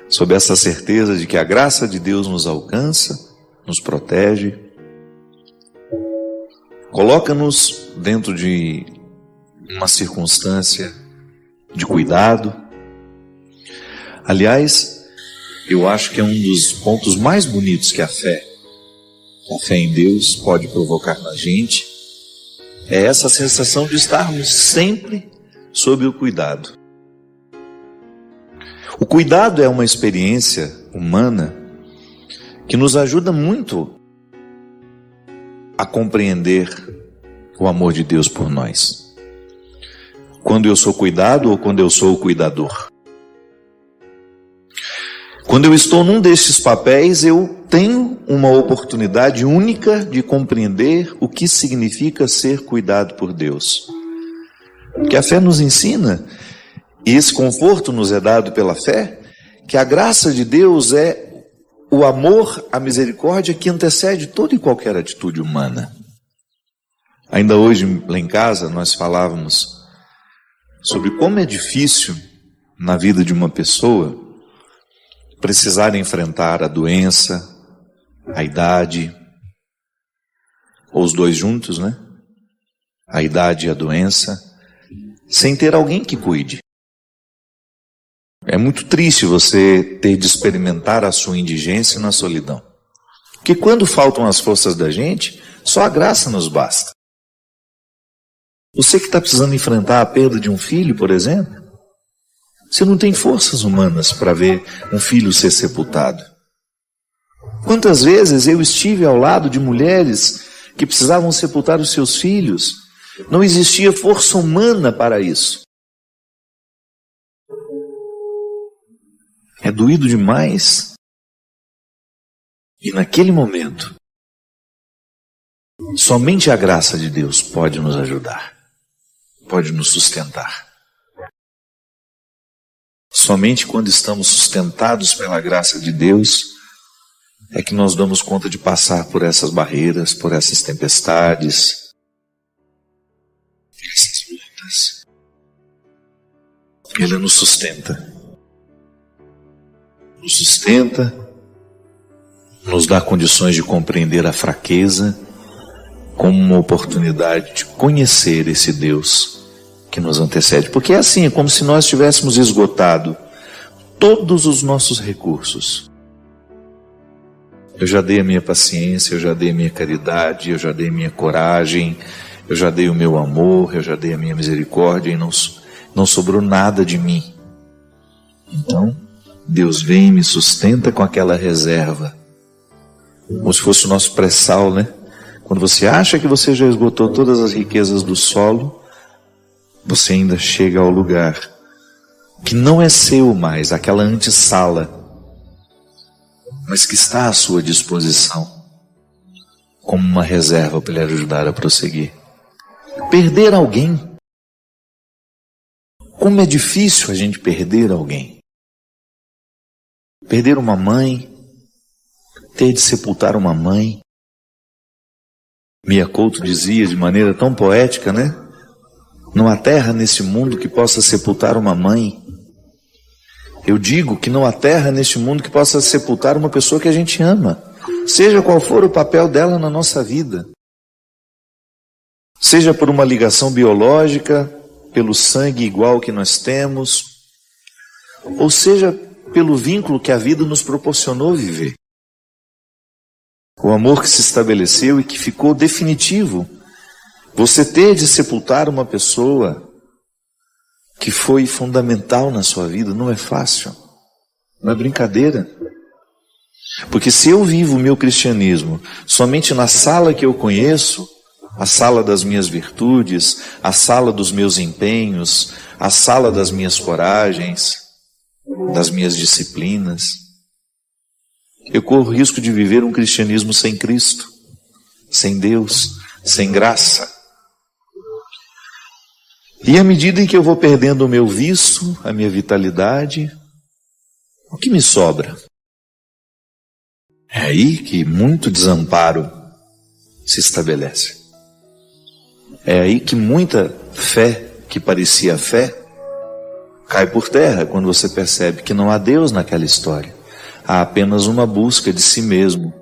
sob essa certeza de que a graça de Deus nos alcança, nos protege, coloca-nos dentro de uma circunstância de cuidado. Aliás, eu acho que é um dos pontos mais bonitos que a fé em Deus pode provocar na gente, é essa sensação de estarmos sempre sob o cuidado. O cuidado é uma experiência humana que nos ajuda muito a compreender o amor de Deus por nós. Quando eu sou cuidado ou quando eu sou o cuidador. Quando eu estou num destes papéis, eu tenho uma oportunidade única de compreender o que significa ser cuidado por Deus. Porque a fé nos ensina, e esse conforto nos é dado pela fé, que a graça de Deus é o amor, a misericórdia que antecede toda e qualquer atitude humana. Ainda hoje, lá em casa, nós falávamos sobre como é difícil na vida de uma pessoa precisar enfrentar a doença, a idade, ou os dois juntos, né? A idade e a doença, sem ter alguém que cuide. É muito triste você ter de experimentar a sua indigência na solidão. Porque quando faltam as forças da gente, só a graça nos basta. Você que está precisando enfrentar a perda de um filho, por exemplo, você não tem forças humanas para ver um filho ser sepultado. Quantas vezes eu estive ao lado de mulheres que precisavam sepultar os seus filhos, não existia força humana para isso. É doído demais. E naquele momento, somente a graça de Deus pode nos ajudar, pode nos sustentar. Somente quando estamos sustentados pela graça de Deus é que nós damos conta de passar por essas barreiras, por essas tempestades, por essas lutas. Ele nos sustenta. Nos sustenta, nos dá condições de compreender a fraqueza como uma oportunidade de conhecer esse Deus que nos antecede. Porque é assim, é como se nós tivéssemos esgotado todos os nossos recursos. Eu já dei a minha paciência, eu já dei a minha caridade, eu já dei a minha coragem, eu já dei o meu amor, eu já dei a minha misericórdia e não sobrou nada de mim. Então, Deus vem e me sustenta com aquela reserva, como se fosse o nosso pré-sal, né? Quando você acha que você já esgotou todas as riquezas do solo, você ainda chega ao lugar que não é seu mais, aquela antessala, mas que está à sua disposição, como uma reserva para lhe ajudar a prosseguir. Perder alguém. Como é difícil a gente perder alguém. Perder uma mãe, ter de sepultar uma mãe. Mia Couto dizia de maneira tão poética, né? Não há terra nesse mundo que possa sepultar uma mãe. Eu digo que não há terra neste mundo que possa sepultar uma pessoa que a gente ama, seja qual for o papel dela na nossa vida. Seja por uma ligação biológica, pelo sangue igual que nós temos, ou seja pelo vínculo que a vida nos proporcionou viver. O amor que se estabeleceu e que ficou definitivo. Você ter de sepultar uma pessoa que foi fundamental na sua vida não é fácil, não é brincadeira. Porque se eu vivo o meu cristianismo somente na sala que eu conheço, a sala das minhas virtudes, a sala dos meus empenhos, a sala das minhas coragens, das minhas disciplinas, eu corro o risco de viver um cristianismo sem Cristo, sem Deus, sem graça. E à medida em que eu vou perdendo o meu vício, a minha vitalidade, o que me sobra? É aí que muito desamparo se estabelece. É aí que muita fé, que parecia fé, cai por terra quando você percebe que não há Deus naquela história. Há apenas uma busca de si mesmo,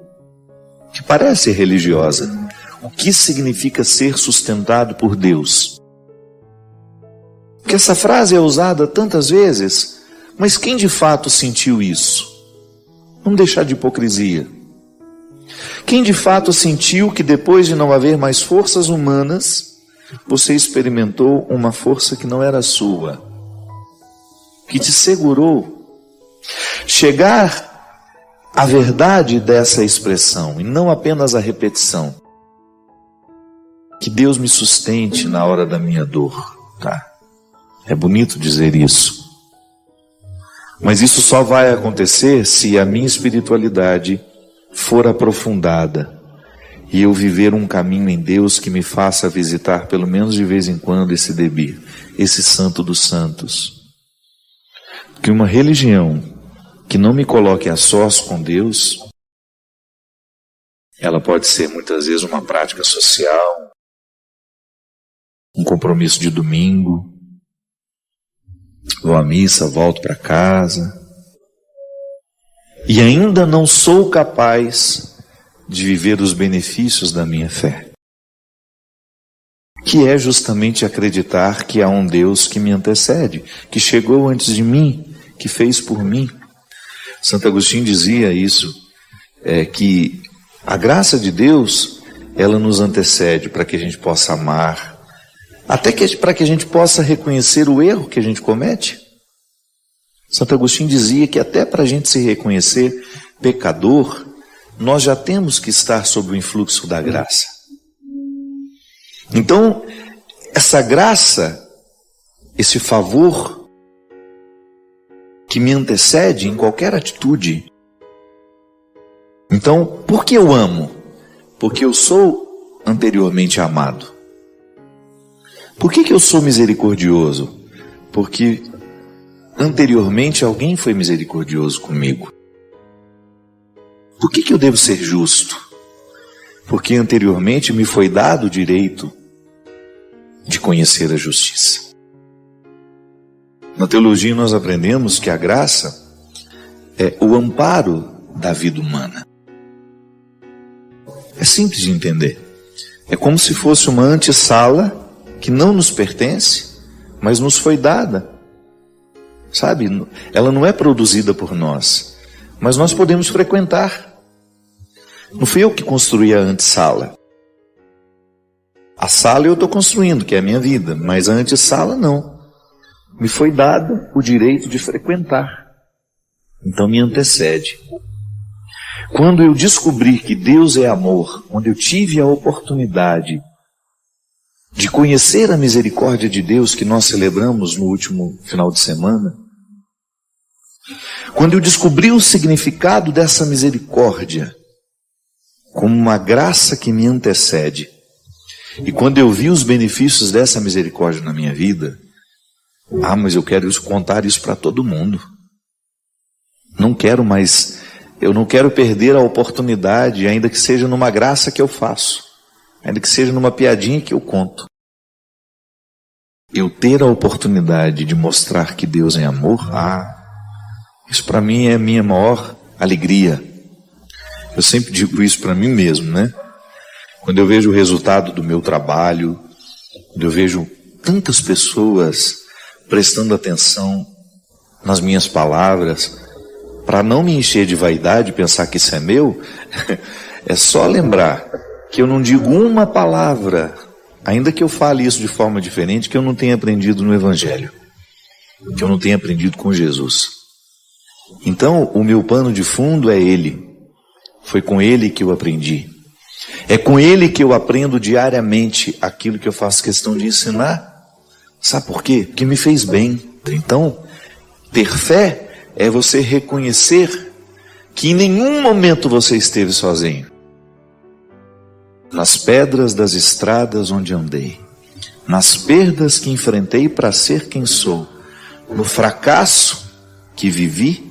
que parece religiosa. O que significa ser sustentado por Deus? Porque essa frase é usada tantas vezes, mas quem de fato sentiu isso? Vamos deixar de hipocrisia. Quem de fato sentiu que depois de não haver mais forças humanas, você experimentou uma força que não era sua, que te segurou? Chegar à verdade dessa expressão, e não apenas a repetição. Que Deus me sustente na hora da minha dor, tá? É bonito dizer isso. Mas isso só vai acontecer se a minha espiritualidade for aprofundada e eu viver um caminho em Deus que me faça visitar pelo menos de vez em quando esse Debir, esse santo dos santos. Porque uma religião que não me coloque a sós com Deus, ela pode ser muitas vezes uma prática social, um compromisso de domingo, vou à missa, volto para casa, e ainda não sou capaz de viver os benefícios da minha fé, que é justamente acreditar que há um Deus que me antecede, que chegou antes de mim, que fez por mim. Santo Agostinho dizia isso, que a graça de Deus, ela nos antecede para que a gente possa amar, até para que a gente possa reconhecer o erro que a gente comete. Santo Agostinho dizia que até para a gente se reconhecer pecador, nós já temos que estar sob o influxo da graça. Então, essa graça, esse favor que me antecede em qualquer atitude. Então, por que eu amo? Porque eu sou anteriormente amado. Por que eu sou misericordioso? Porque anteriormente alguém foi misericordioso comigo. Por que eu devo ser justo? Porque anteriormente me foi dado o direito de conhecer a justiça. Na teologia nós aprendemos que a graça é o amparo da vida humana. É simples de entender. É como se fosse uma antessala que não nos pertence, mas nos foi dada. Sabe? Ela não é produzida por nós, mas nós podemos frequentar. Não fui eu que construí a antessala. A sala eu estou construindo, que é a minha vida, mas a antessala não. Me foi dado o direito de frequentar. Então me antecede. Quando eu descobri que Deus é amor, quando eu tive a oportunidade de conhecer a misericórdia de Deus que nós celebramos no último final de semana, quando eu descobri o significado dessa misericórdia como uma graça que me antecede, e quando eu vi os benefícios dessa misericórdia na minha vida, mas eu quero contar isso para todo mundo. Eu não quero perder a oportunidade, ainda que seja numa graça que eu faço, ainda que seja numa piadinha que eu conto. Eu ter a oportunidade de mostrar que Deus é amor, isso para mim é a minha maior alegria. Eu sempre digo isso para mim mesmo, né? Quando eu vejo o resultado do meu trabalho, quando eu vejo tantas pessoas prestando atenção nas minhas palavras, para não me encher de vaidade e pensar que isso é meu, é só lembrar que eu não digo uma palavra, ainda que eu fale isso de forma diferente, que eu não tenha aprendido no Evangelho, que eu não tenha aprendido com Jesus. Então, o meu pano de fundo é Ele. Foi com Ele que eu aprendi. É com Ele que eu aprendo diariamente aquilo que eu faço questão de ensinar. Sabe por quê? Porque me fez bem. Então, ter fé é você reconhecer que em nenhum momento você esteve sozinho. Nas pedras das estradas onde andei, nas perdas que enfrentei para ser quem sou, no fracasso que vivi,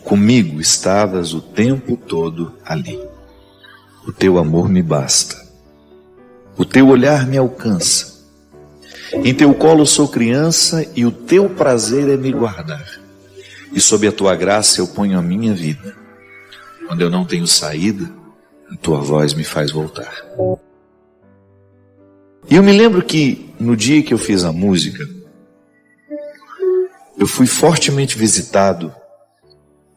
comigo estavas o tempo todo ali. O teu amor me basta. O teu olhar me alcança. Em teu colo sou criança e o teu prazer é me guardar. E sob a tua graça eu ponho a minha vida. Quando eu não tenho saída, a tua voz me faz voltar. E eu me lembro que no dia que eu fiz a música, eu fui fortemente visitado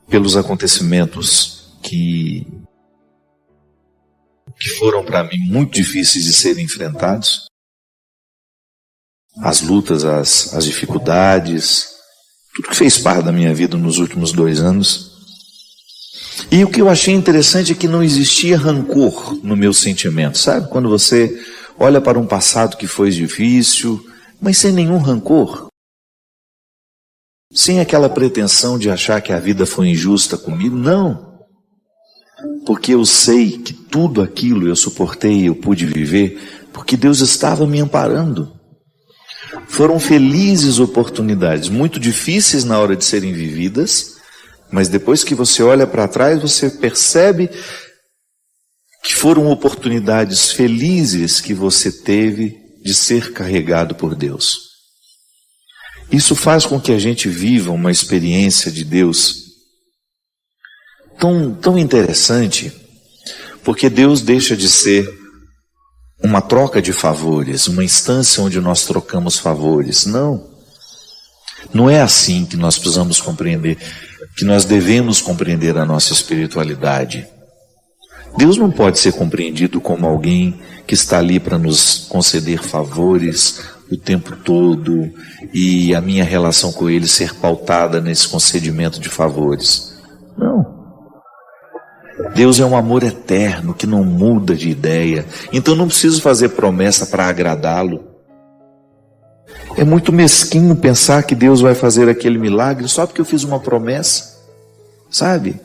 pelos acontecimentos que foram para mim muito difíceis de serem enfrentados. As lutas, as dificuldades, tudo que fez parte da minha vida nos últimos 2 anos. E o que eu achei interessante é que não existia rancor no meu sentimento, sabe? Quando você olha para um passado que foi difícil, mas sem nenhum rancor. Sem aquela pretensão de achar que a vida foi injusta comigo, não. Porque eu sei que tudo aquilo eu suportei, eu pude viver, porque Deus estava me amparando. Foram felizes oportunidades, muito difíceis na hora de serem vividas, mas depois que você olha para trás, você percebe que foram oportunidades felizes que você teve de ser carregado por Deus. Isso faz com que a gente viva uma experiência de Deus tão interessante, porque Deus deixa de ser uma troca de favores, uma instância onde nós trocamos favores. Não é assim que nós precisamos compreender, que nós devemos compreender a nossa espiritualidade. Deus não pode ser compreendido como alguém que está ali para nos conceder favores o tempo todo e a minha relação com Ele ser pautada nesse concedimento de favores. Não. Deus é um amor eterno que não muda de ideia. Então não preciso fazer promessa para agradá-lo. É muito mesquinho pensar que Deus vai fazer aquele milagre só porque eu fiz uma promessa. Sabe?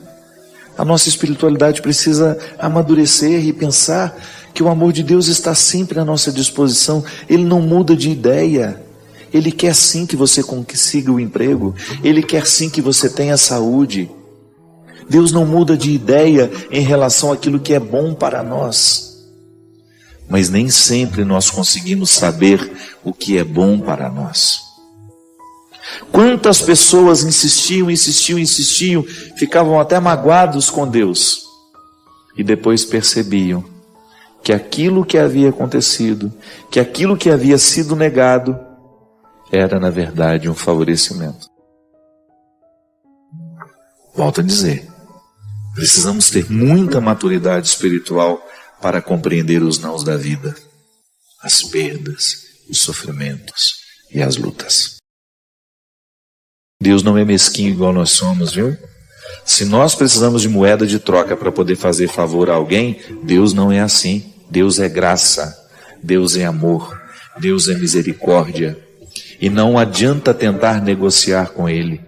A nossa espiritualidade precisa amadurecer e pensar que o amor de Deus está sempre à nossa disposição. Ele não muda de ideia. Ele quer sim que você consiga o emprego. Ele quer sim que você tenha saúde. Deus não muda de ideia em relação àquilo que é bom para nós. Mas nem sempre nós conseguimos saber o que é bom para nós. Quantas pessoas insistiam, ficavam até magoados com Deus. E depois percebiam que aquilo que havia acontecido, que aquilo que havia sido negado, era na verdade um favorecimento. Volto a dizer, precisamos ter muita maturidade espiritual para compreender os nãos da vida, as perdas, os sofrimentos e as lutas. Deus não é mesquinho igual nós somos, viu? Se nós precisamos de moeda de troca para poder fazer favor a alguém, Deus não é assim. Deus é graça, Deus é amor, Deus é misericórdia. E não adianta tentar negociar com Ele,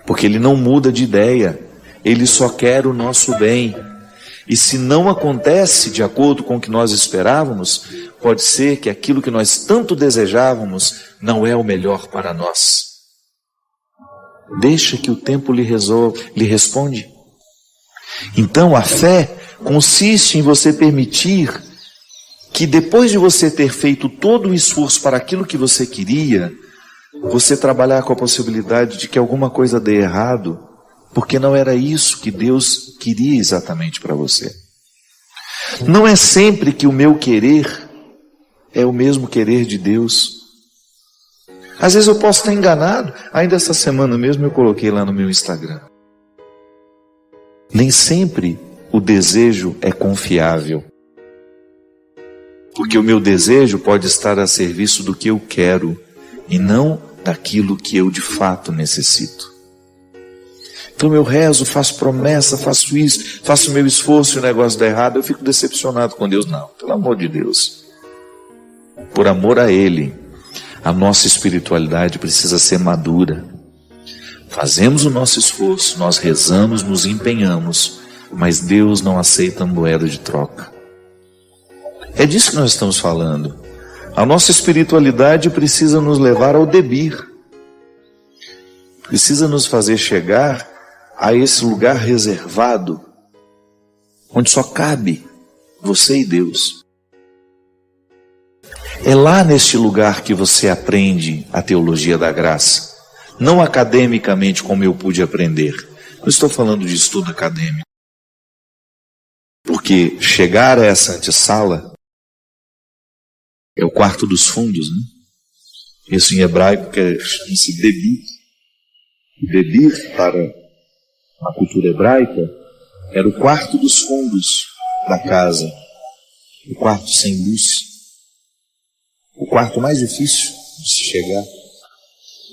porque Ele não muda de ideia. Ele só quer o nosso bem. E se não acontece de acordo com o que nós esperávamos, pode ser que aquilo que nós tanto desejávamos não é o melhor para nós. Deixa que o tempo lhe responde. Então a fé consiste em você permitir que depois de você ter feito todo o esforço para aquilo que você queria, você trabalhar com a possibilidade de que alguma coisa dê errado, porque não era isso que Deus queria exatamente para você. Não é sempre que o meu querer é o mesmo querer de Deus. Às vezes eu posso estar enganado. Ainda essa semana mesmo eu coloquei lá no meu Instagram. Nem sempre o desejo é confiável. Porque o meu desejo pode estar a serviço do que eu quero e não daquilo que eu de fato necessito. Então eu rezo, faço promessa, faço isso, faço o meu esforço e o negócio dá errado, eu fico decepcionado com Deus. Não, pelo amor de Deus. Por amor a Ele, a nossa espiritualidade precisa ser madura. Fazemos o nosso esforço, nós rezamos, nos empenhamos, mas Deus não aceita moeda de troca. É disso que nós estamos falando. A nossa espiritualidade precisa nos levar ao debir. Precisa nos fazer chegar a esse lugar reservado, onde só cabe você e Deus. É lá neste lugar que você aprende a teologia da graça. Não academicamente como eu pude aprender. Não estou falando de estudo acadêmico. Porque chegar a essa antessala é o quarto dos fundos, né? Isso em hebraico chama-se debir. Debir, para a cultura hebraica, era o quarto dos fundos da casa. O quarto sem luz. O quarto mais difícil de se chegar.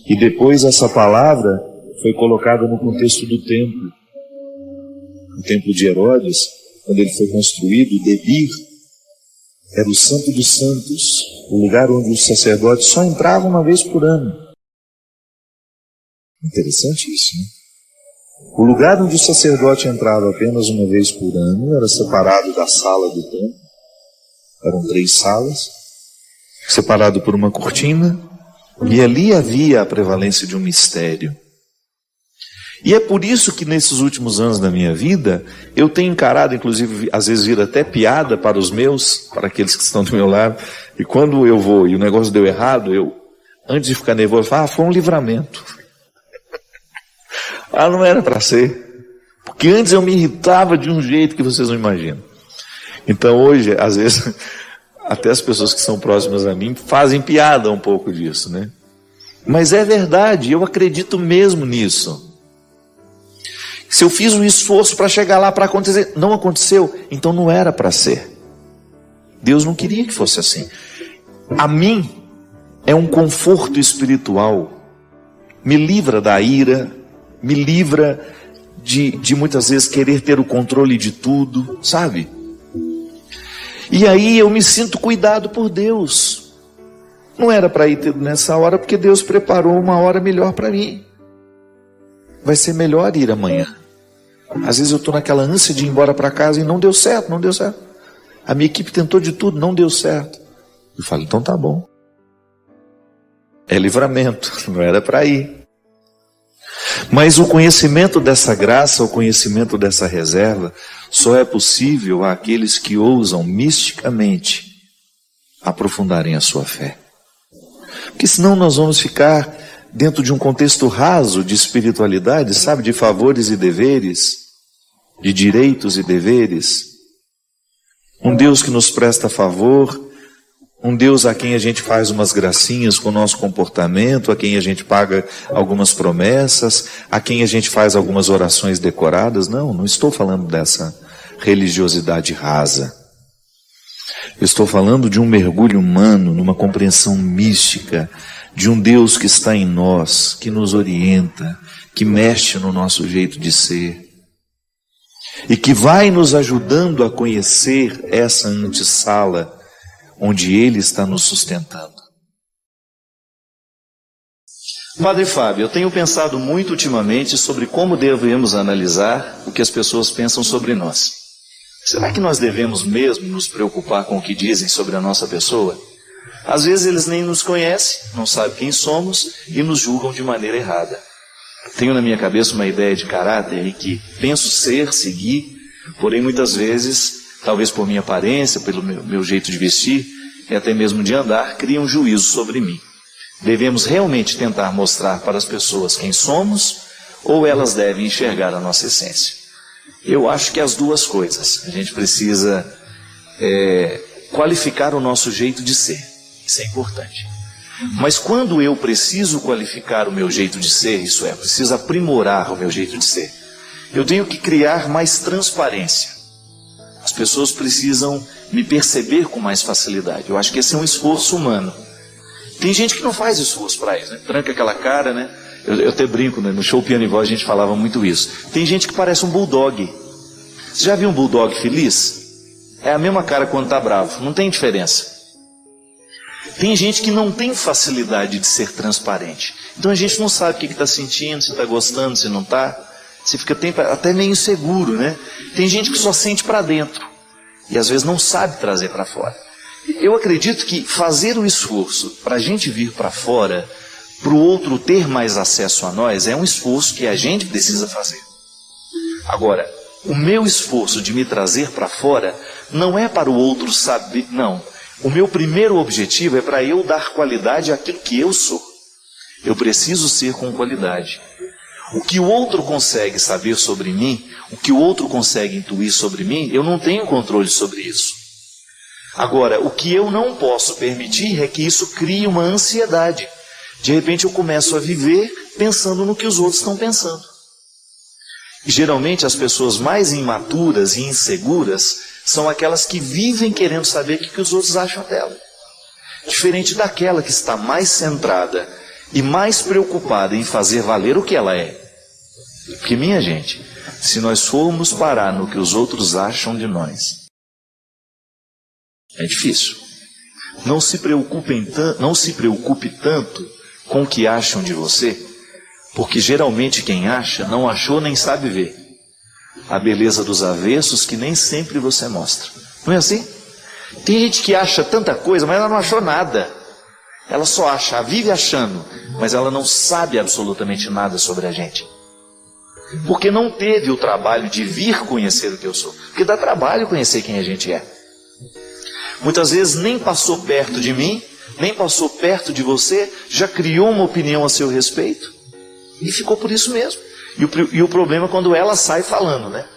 E depois essa palavra foi colocada no contexto do templo. O templo de Herodes, quando ele foi construído, Debir era o Santo dos Santos, o lugar onde os sacerdotes só entravam uma vez por ano. Interessante isso, né? O lugar onde o sacerdote entrava apenas uma vez por ano era separado da sala do templo. Eram 3 salas, separado por uma cortina, e ali havia a prevalência de um mistério. E é por isso que nesses últimos anos da minha vida, eu tenho encarado, inclusive, às vezes vira até piada para os meus, para aqueles que estão do meu lado, e quando eu vou e o negócio deu errado, eu, antes de ficar nervoso, falo, foi um livramento. Não era para ser. Porque antes eu me irritava de um jeito que vocês não imaginam. Então hoje, às vezes, até as pessoas que são próximas a mim fazem piada um pouco disso, né? Mas é verdade, eu acredito mesmo nisso. Se eu fiz um esforço para chegar lá, para acontecer, não aconteceu, então não era para ser. Deus não queria que fosse assim. A mim é um conforto espiritual. Me livra da ira, me livra de muitas vezes querer ter o controle de tudo, sabe? E aí eu me sinto cuidado por Deus. Não era para ir nessa hora, porque Deus preparou uma hora melhor para mim. Vai ser melhor ir amanhã. Às vezes eu estou naquela ânsia de ir embora para casa e não deu certo, não deu certo. A minha equipe tentou de tudo, não deu certo. Eu falo, então tá bom. É livramento, não era para ir. Mas o conhecimento dessa graça, o conhecimento dessa reserva, só é possível àqueles que ousam misticamente aprofundarem a sua fé. Porque senão nós vamos ficar dentro de um contexto raso de espiritualidade, sabe, de favores e deveres, de direitos e deveres. Um Deus que nos presta favor, um Deus a quem a gente faz umas gracinhas com o nosso comportamento, a quem a gente paga algumas promessas, a quem a gente faz algumas orações decoradas. Não estou falando dessa religiosidade rasa. Eu estou falando de um mergulho humano, numa compreensão mística, de um Deus que está em nós, que nos orienta, que mexe no nosso jeito de ser, e que vai nos ajudando a conhecer essa antessala, onde Ele está nos sustentando. Padre Fábio, eu tenho pensado muito ultimamente sobre como devemos analisar o que as pessoas pensam sobre nós. Será que nós devemos mesmo nos preocupar com o que dizem sobre a nossa pessoa? Às vezes eles nem nos conhecem, não sabem quem somos e nos julgam de maneira errada. Tenho na minha cabeça uma ideia de caráter e que penso seguir, porém muitas vezes, talvez por minha aparência, pelo meu jeito de vestir e até mesmo de andar, criam um juízo sobre mim. Devemos realmente tentar mostrar para as pessoas quem somos ou elas devem enxergar a nossa essência? Eu acho que as duas coisas. A gente precisa qualificar o nosso jeito de ser. Isso é importante. Mas quando eu preciso qualificar o meu jeito de ser, isso é, preciso aprimorar o meu jeito de ser, eu tenho que criar mais transparência. As pessoas precisam me perceber com mais facilidade. Eu acho que esse é um esforço humano. Tem gente que não faz esforço para isso, né? Tranca aquela cara, né? Eu até brinco, né? No show Piano e Voz a gente falava muito isso. Tem gente que parece um bulldog. Você já viu um bulldog feliz? É a mesma cara quando está bravo, não tem diferença. Tem gente que não tem facilidade de ser transparente. Então a gente não sabe o que está sentindo, se está gostando, se não está. Você fica até meio inseguro, né? Tem gente que só sente para dentro e às vezes não sabe trazer para fora. Eu acredito que fazer o esforço para a gente vir para fora, para o outro ter mais acesso a nós, é um esforço que a gente precisa fazer. Agora, o meu esforço de me trazer para fora não é para o outro saber, não. O meu primeiro objetivo é para eu dar qualidade àquilo que eu sou. Eu preciso ser com qualidade. O que o outro consegue saber sobre mim, o que o outro consegue intuir sobre mim, eu não tenho controle sobre isso. Agora, o que eu não posso permitir é que isso crie uma ansiedade. De repente eu começo a viver pensando no que os outros estão pensando. E geralmente as pessoas mais imaturas e inseguras são aquelas que vivem querendo saber o que os outros acham dela. Diferente daquela que está mais centrada e mais preocupada em fazer valer o que ela é. Porque, minha gente, se nós formos parar no que os outros acham de nós, é difícil. Não se preocupe tanto com o que acham de você, porque geralmente quem acha não achou nem sabe ver a beleza dos avessos que nem sempre você mostra. Não é assim? Tem gente que acha tanta coisa, mas ela não achou nada. Ela só acha, vive achando, mas ela não sabe absolutamente nada sobre a gente. Porque não teve o trabalho de vir conhecer o que eu sou. Porque dá trabalho conhecer quem a gente é. Muitas vezes nem passou perto de mim, nem passou perto de você, já criou uma opinião a seu respeito e ficou por isso mesmo. E o problema é quando ela sai falando, né?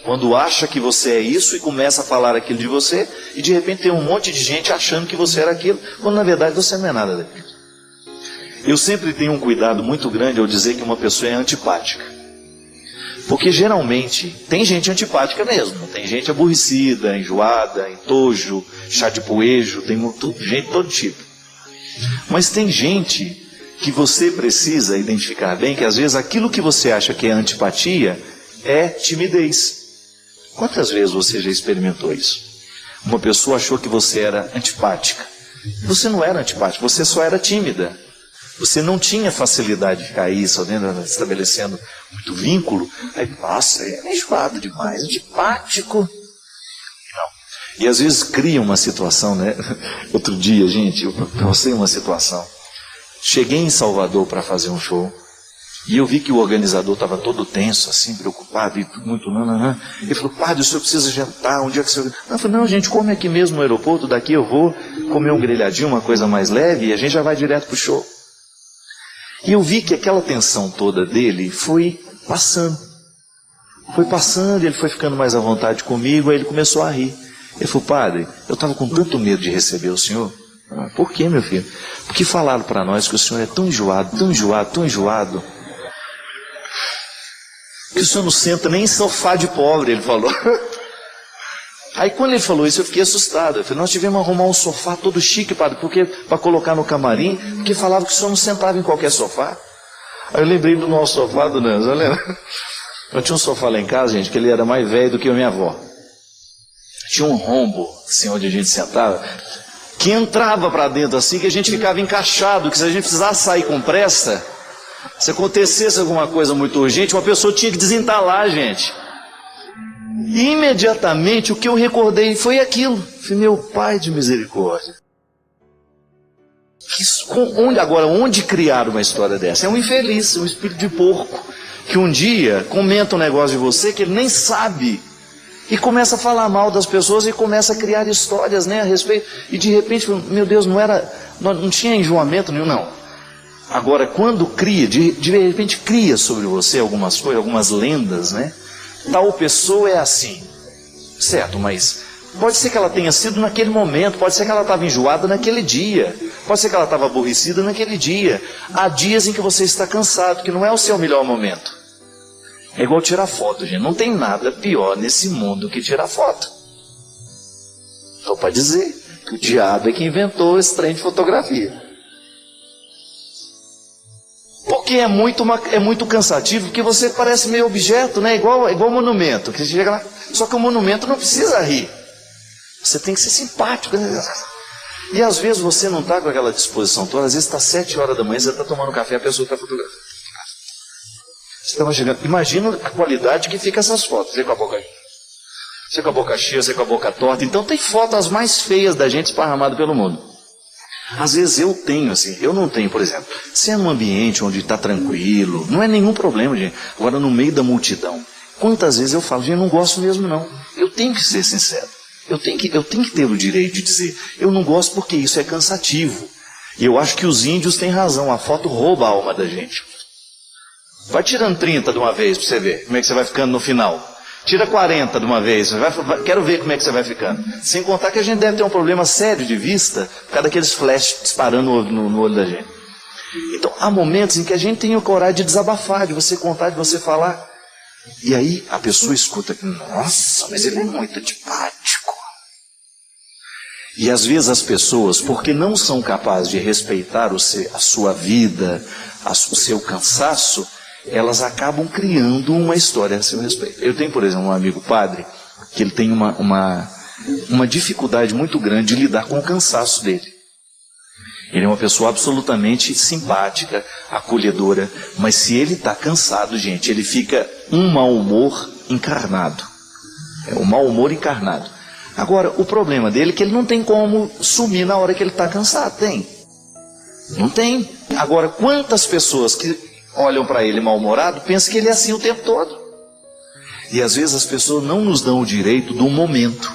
Quando acha que você é isso e começa a falar aquilo de você, e de repente tem um monte de gente achando que você era aquilo, quando na verdade você não é nada daquilo. Eu sempre tenho um cuidado muito grande ao dizer que uma pessoa é antipática. Porque geralmente tem gente antipática mesmo, tem gente aborrecida, enjoada, entojo, chá de poejo, tem gente de todo tipo. Mas tem gente que você precisa identificar bem, que às vezes aquilo que você acha que é antipatia é timidez. Quantas vezes você já experimentou isso? Uma pessoa achou que você era antipática. Você não era antipática, você só era tímida. Você não tinha facilidade de cair, só estabelecendo muito vínculo. Aí, nossa, é enjoado demais, antipático. Não. E às vezes cria uma situação, né? Outro dia, gente, eu passei uma situação. Cheguei em Salvador para fazer um show. E eu vi que o organizador estava todo tenso, assim, preocupado, e muito nananã. Ele falou, padre, o senhor precisa jantar, onde é que o senhor... Eu falei, não, gente, come aqui mesmo no aeroporto, daqui eu vou comer um grelhadinho, uma coisa mais leve, e a gente já vai direto pro show. E eu vi que aquela tensão toda dele foi passando. Foi passando, ele foi ficando mais à vontade comigo, aí ele começou a rir. Ele falou, padre, eu estava com tanto medo de receber o senhor. Ah, por quê, meu filho? Porque falaram para nós que o senhor é tão enjoado, tão enjoado, tão enjoado, que o senhor não senta nem em sofá de pobre, ele falou. Aí quando ele falou isso, eu fiquei assustado. Eu falei, nós tivemos que arrumar um sofá todo chique, padre, para colocar no camarim, porque falava que o senhor não sentava em qualquer sofá. Aí eu lembrei do nosso sofá do Nanza, lembra? Eu tinha um sofá lá em casa, gente, que ele era mais velho do que a minha avó. Tinha um rombo, assim, onde a gente sentava, que entrava para dentro assim, que a gente ficava encaixado, que se a gente precisasse sair com pressa, se acontecesse alguma coisa muito urgente, uma pessoa tinha que desentalar, gente. E imediatamente o que eu recordei foi aquilo. Falei, meu Pai de misericórdia. Onde criar uma história dessa? É um infeliz, um espírito de porco, que um dia comenta um negócio de você que ele nem sabe, e começa a falar mal das pessoas e começa a criar histórias, né, a respeito. E de repente, meu Deus, não tinha enjoamento nenhum, não. Agora, quando cria, de repente cria sobre você algumas coisas, algumas lendas, né? Tal pessoa é assim, certo, mas pode ser que ela tenha sido naquele momento, pode ser que ela estava enjoada naquele dia, pode ser que ela estava aborrecida naquele dia. Há dias em que você está cansado, que não é o seu melhor momento. É igual tirar foto, gente, não tem nada pior nesse mundo que tirar foto. Estou para dizer que o diabo é que inventou esse trem de fotografia. Porque é muito cansativo, porque você parece meio objeto, né? Igual monumento, que você chega lá, só que o monumento não precisa rir. Você tem que ser simpático, né? E às vezes você não está com aquela disposição toda, às vezes está 7 horas da manhã, você está tomando café, a pessoa está fotografando. Você estava chegando. Imagina a qualidade que fica essas fotos. Você com a boca cheia, você com a boca torta. Então tem fotos as mais feias da gente esparramada pelo mundo. Às vezes eu tenho, assim, eu não tenho, por exemplo, se é num ambiente onde está tranquilo, não é nenhum problema, gente. Agora, no meio da multidão, quantas vezes eu falo, gente, não gosto mesmo não. Eu tenho que ser sincero. Eu tenho que ter o direito de dizer, eu não gosto porque isso é cansativo. E eu acho que os índios têm razão, a foto rouba a alma da gente. Vai tirando 30 de uma vez para você ver como é que você vai ficando no final. Tira 40 de uma vez, quero ver como é que você vai ficando. Sem contar que a gente deve ter um problema sério de vista por causa daqueles flashes disparando no olho da gente. Então, há momentos em que a gente tem a coragem de desabafar, de você contar, de você falar. E aí a pessoa escuta, nossa, mas ele é muito antipático. E às vezes as pessoas, porque não são capazes de respeitar a sua vida, o seu cansaço, elas acabam criando uma história a seu respeito. Eu tenho, por exemplo, um amigo padre, que ele tem uma dificuldade muito grande de lidar com o cansaço dele. Ele é uma pessoa absolutamente simpática, acolhedora, mas se ele está cansado, gente, ele fica um mau humor encarnado. É um mau humor encarnado. Agora, o problema dele é que ele não tem como sumir na hora que ele está cansado. Tem? Não tem. Agora, quantas pessoas que olham para ele mal-humorado pensam que ele é assim o tempo todo? E às vezes as pessoas não nos dão o direito do momento.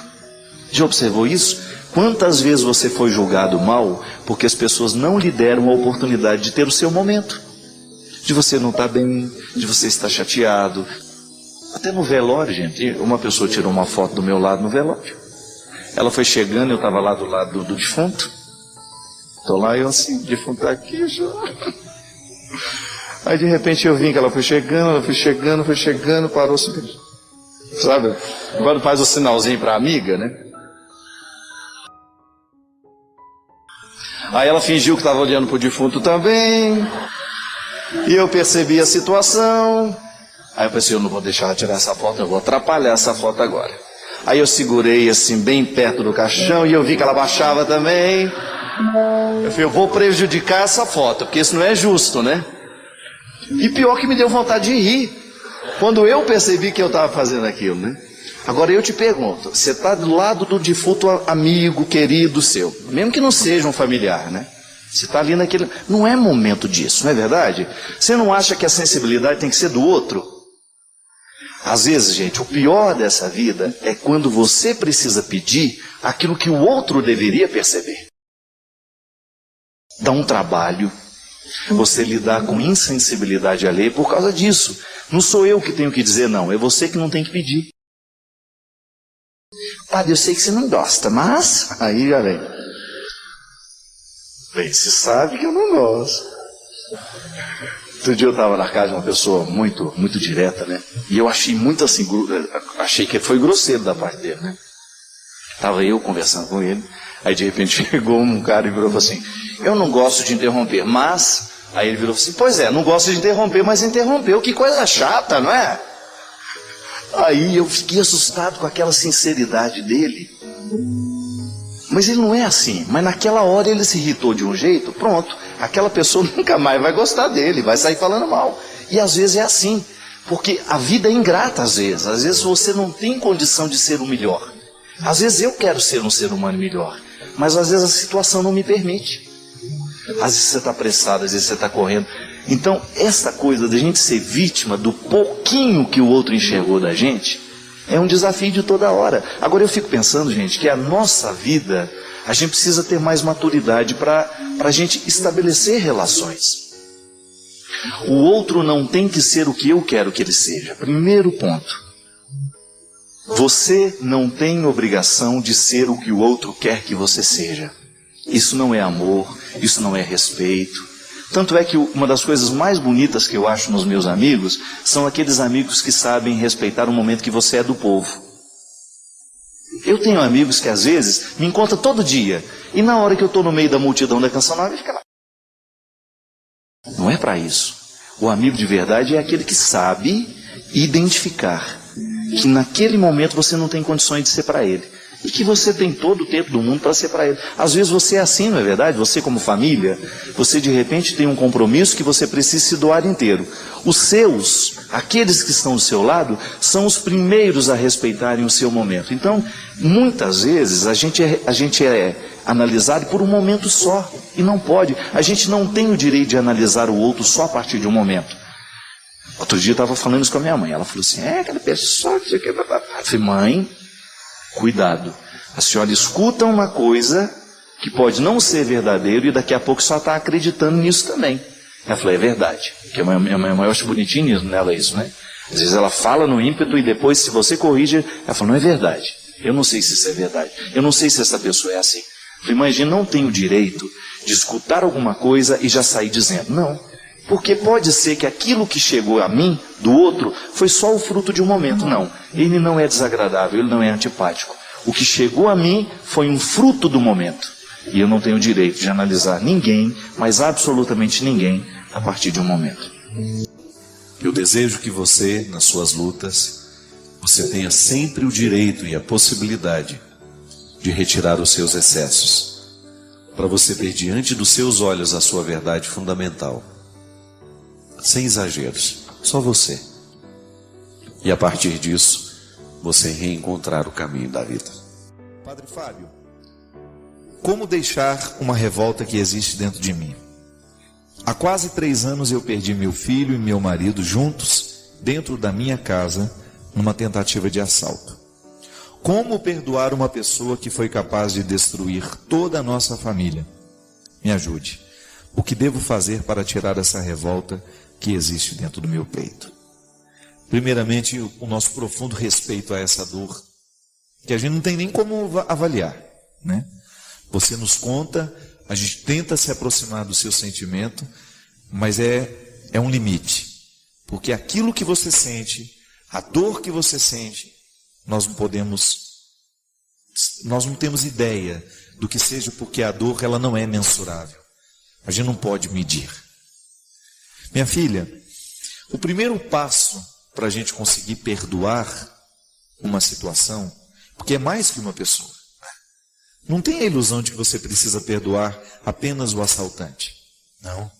Já observou isso? Quantas vezes você foi julgado mal porque as pessoas não lhe deram a oportunidade de ter o seu momento? De você não estar bem, de você estar chateado. Até no velório, gente, uma pessoa tirou uma foto do meu lado no velório. Ela foi chegando, eu estava lá do lado do defunto. Estou lá e eu assim, o defunto está aqui já. Aí de repente eu vi que ela foi chegando, parou assim. Sabe, quando faz o sinalzinho para a amiga, né? Aí ela fingiu que estava olhando para o defunto também. E eu percebi a situação. Aí eu pensei, eu não vou deixar ela tirar essa foto, eu vou atrapalhar essa foto agora. Aí eu segurei assim bem perto do caixão e eu vi que ela baixava também. Eu falei, eu vou prejudicar essa foto, porque isso não é justo, né? E pior que me deu vontade de rir, quando eu percebi que eu estava fazendo aquilo, né? Agora eu te pergunto, você está do lado do defunto amigo, querido seu, mesmo que não seja um familiar, né? Você está ali naquele... Não é momento disso, não é verdade? Você não acha que a sensibilidade tem que ser do outro? Às vezes, gente, o pior dessa vida é quando você precisa pedir aquilo que o outro deveria perceber. Dá um trabalho você lidar com insensibilidade alheia por causa disso. Não sou eu que tenho que dizer não, é você que não tem que pedir. Padre, eu sei que você não gosta, mas... Aí já vem. Bem, você sabe que eu não gosto. Outro dia eu estava na casa de uma pessoa muito, muito direta, né? E eu achei muito assim, achei que foi grosseiro da parte dele, né? Estava eu conversando com ele, aí de repente chegou um cara e virou e falou assim, eu não gosto de interromper, mas... Aí ele virou assim, pois é, não gosto de interromper, mas interrompeu, que coisa chata, não é? Aí eu fiquei assustado com aquela sinceridade dele. Mas ele não é assim, mas naquela hora ele se irritou de um jeito, pronto, aquela pessoa nunca mais vai gostar dele, vai sair falando mal. E às vezes é assim, porque a vida é ingrata às vezes você não tem condição de ser o melhor. Às vezes eu quero ser um ser humano melhor, mas às vezes a situação não me permite. Às vezes você está apressado, às vezes você está correndo. Então essa coisa de a gente ser vítima do pouquinho que o outro enxergou da gente, é um desafio de toda hora. Agora eu fico pensando, gente, que a nossa vida, a gente precisa ter mais maturidade para a gente estabelecer relações. O outro não tem que ser o que eu quero que ele seja. Primeiro ponto. Você não tem obrigação de ser o que o outro quer que você seja. Isso não é amor, isso não é respeito. Tanto é que uma das coisas mais bonitas que eu acho nos meus amigos são aqueles amigos que sabem respeitar o momento que você é do povo. Eu tenho amigos que às vezes me encontram todo dia e na hora que eu estou no meio da multidão da Canção Nova, ele fica lá. Não é para isso. O amigo de verdade é aquele que sabe identificar que naquele momento você não tem condições de ser para ele. E que você tem todo o tempo do mundo para ser para ele. Às vezes você é assim, não é verdade? Você como família, você de repente tem um compromisso que você precisa se doar inteiro. Os seus, aqueles que estão do seu lado, são os primeiros a respeitarem o seu momento. Então, muitas vezes a gente é analisado por um momento só. E não pode. A gente não tem o direito de analisar o outro só a partir de um momento. Outro dia eu estava falando isso com a minha mãe. Ela falou assim, aquela pessoa que... Eu falei, mãe... Cuidado, A senhora escuta uma coisa que pode não ser verdadeiro e daqui a pouco só está acreditando nisso também. Ela falou, é verdade. Porque a minha mãe eu acho bonitinho nela isso, né? Às vezes ela fala no ímpeto e depois, se você corrige, ela fala, não é verdade. Eu não sei se isso é verdade. Eu não sei se essa pessoa é assim. Eu falei, mas a gente não tem o direito de escutar alguma coisa e já sair dizendo. Não. Porque pode ser que aquilo que chegou a mim, do outro, foi só o fruto de um momento. Não. Ele não é desagradável, ele não é antipático. O que chegou a mim foi um fruto do momento. E eu não tenho o direito de analisar ninguém, mas absolutamente ninguém, a partir de um momento. Eu desejo que você, nas suas lutas, você tenha sempre o direito e a possibilidade de retirar os seus excessos, para você ter diante dos seus olhos a sua verdade fundamental, sem exageros, só você. E a partir disso, você reencontrar o caminho da vida. Padre Fábio, como deixar uma revolta que existe dentro de mim? Há quase 3 anos eu perdi meu filho e meu marido juntos dentro da minha casa numa tentativa de assalto. Como perdoar uma pessoa que foi capaz de destruir toda a nossa família? Me ajude. O que devo fazer para tirar essa revolta que existe dentro do meu peito? Primeiramente, o nosso profundo respeito a essa dor, que a gente não tem nem como avaliar, né? Você nos conta, a gente tenta se aproximar do seu sentimento, mas é um limite. Porque aquilo que você sente, a dor que você sente, nós não temos ideia do que seja, porque a dor ela não é mensurável. A gente não pode medir. Minha filha, o primeiro passo para a gente conseguir perdoar uma situação, porque é mais que uma pessoa. Não tenha a ilusão de que você precisa perdoar apenas o assaltante. Não.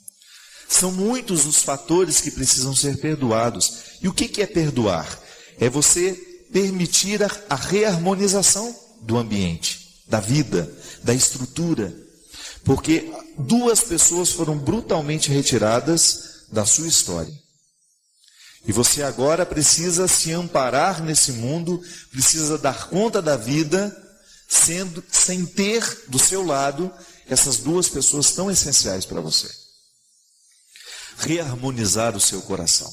São muitos os fatores que precisam ser perdoados. E o que é perdoar? É você permitir a reharmonização do ambiente, da vida, da estrutura. Porque 2 pessoas foram brutalmente retiradas da sua história. E você agora precisa se amparar nesse mundo, precisa dar conta da vida, sem ter do seu lado essas 2 pessoas tão essenciais para você. Reharmonizar o seu coração.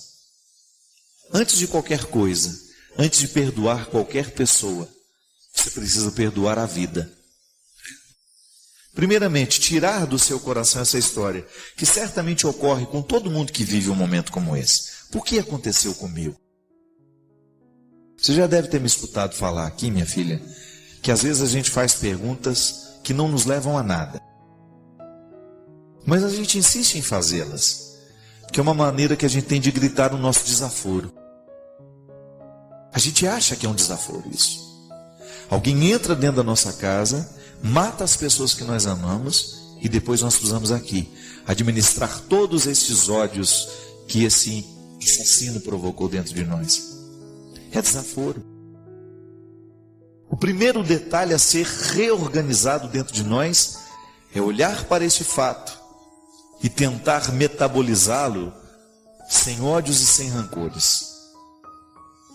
Antes de qualquer coisa, antes de perdoar qualquer pessoa, você precisa perdoar a vida. Primeiramente, tirar do seu coração essa história, que certamente ocorre com todo mundo que vive um momento como esse. Por que aconteceu comigo? Você já deve ter me escutado falar aqui, minha filha, que às vezes a gente faz perguntas que não nos levam a nada. Mas a gente insiste em fazê-las, que é uma maneira que a gente tem de gritar o nosso desaforo. A gente acha que é um desaforo isso. Alguém entra dentro da nossa casa, mata as pessoas que nós amamos e depois nós precisamos aqui administrar todos estes ódios que esse assassino provocou dentro de nós. É desaforo. O primeiro detalhe a ser reorganizado dentro de nós é olhar para este fato e tentar metabolizá-lo sem ódios e sem rancores.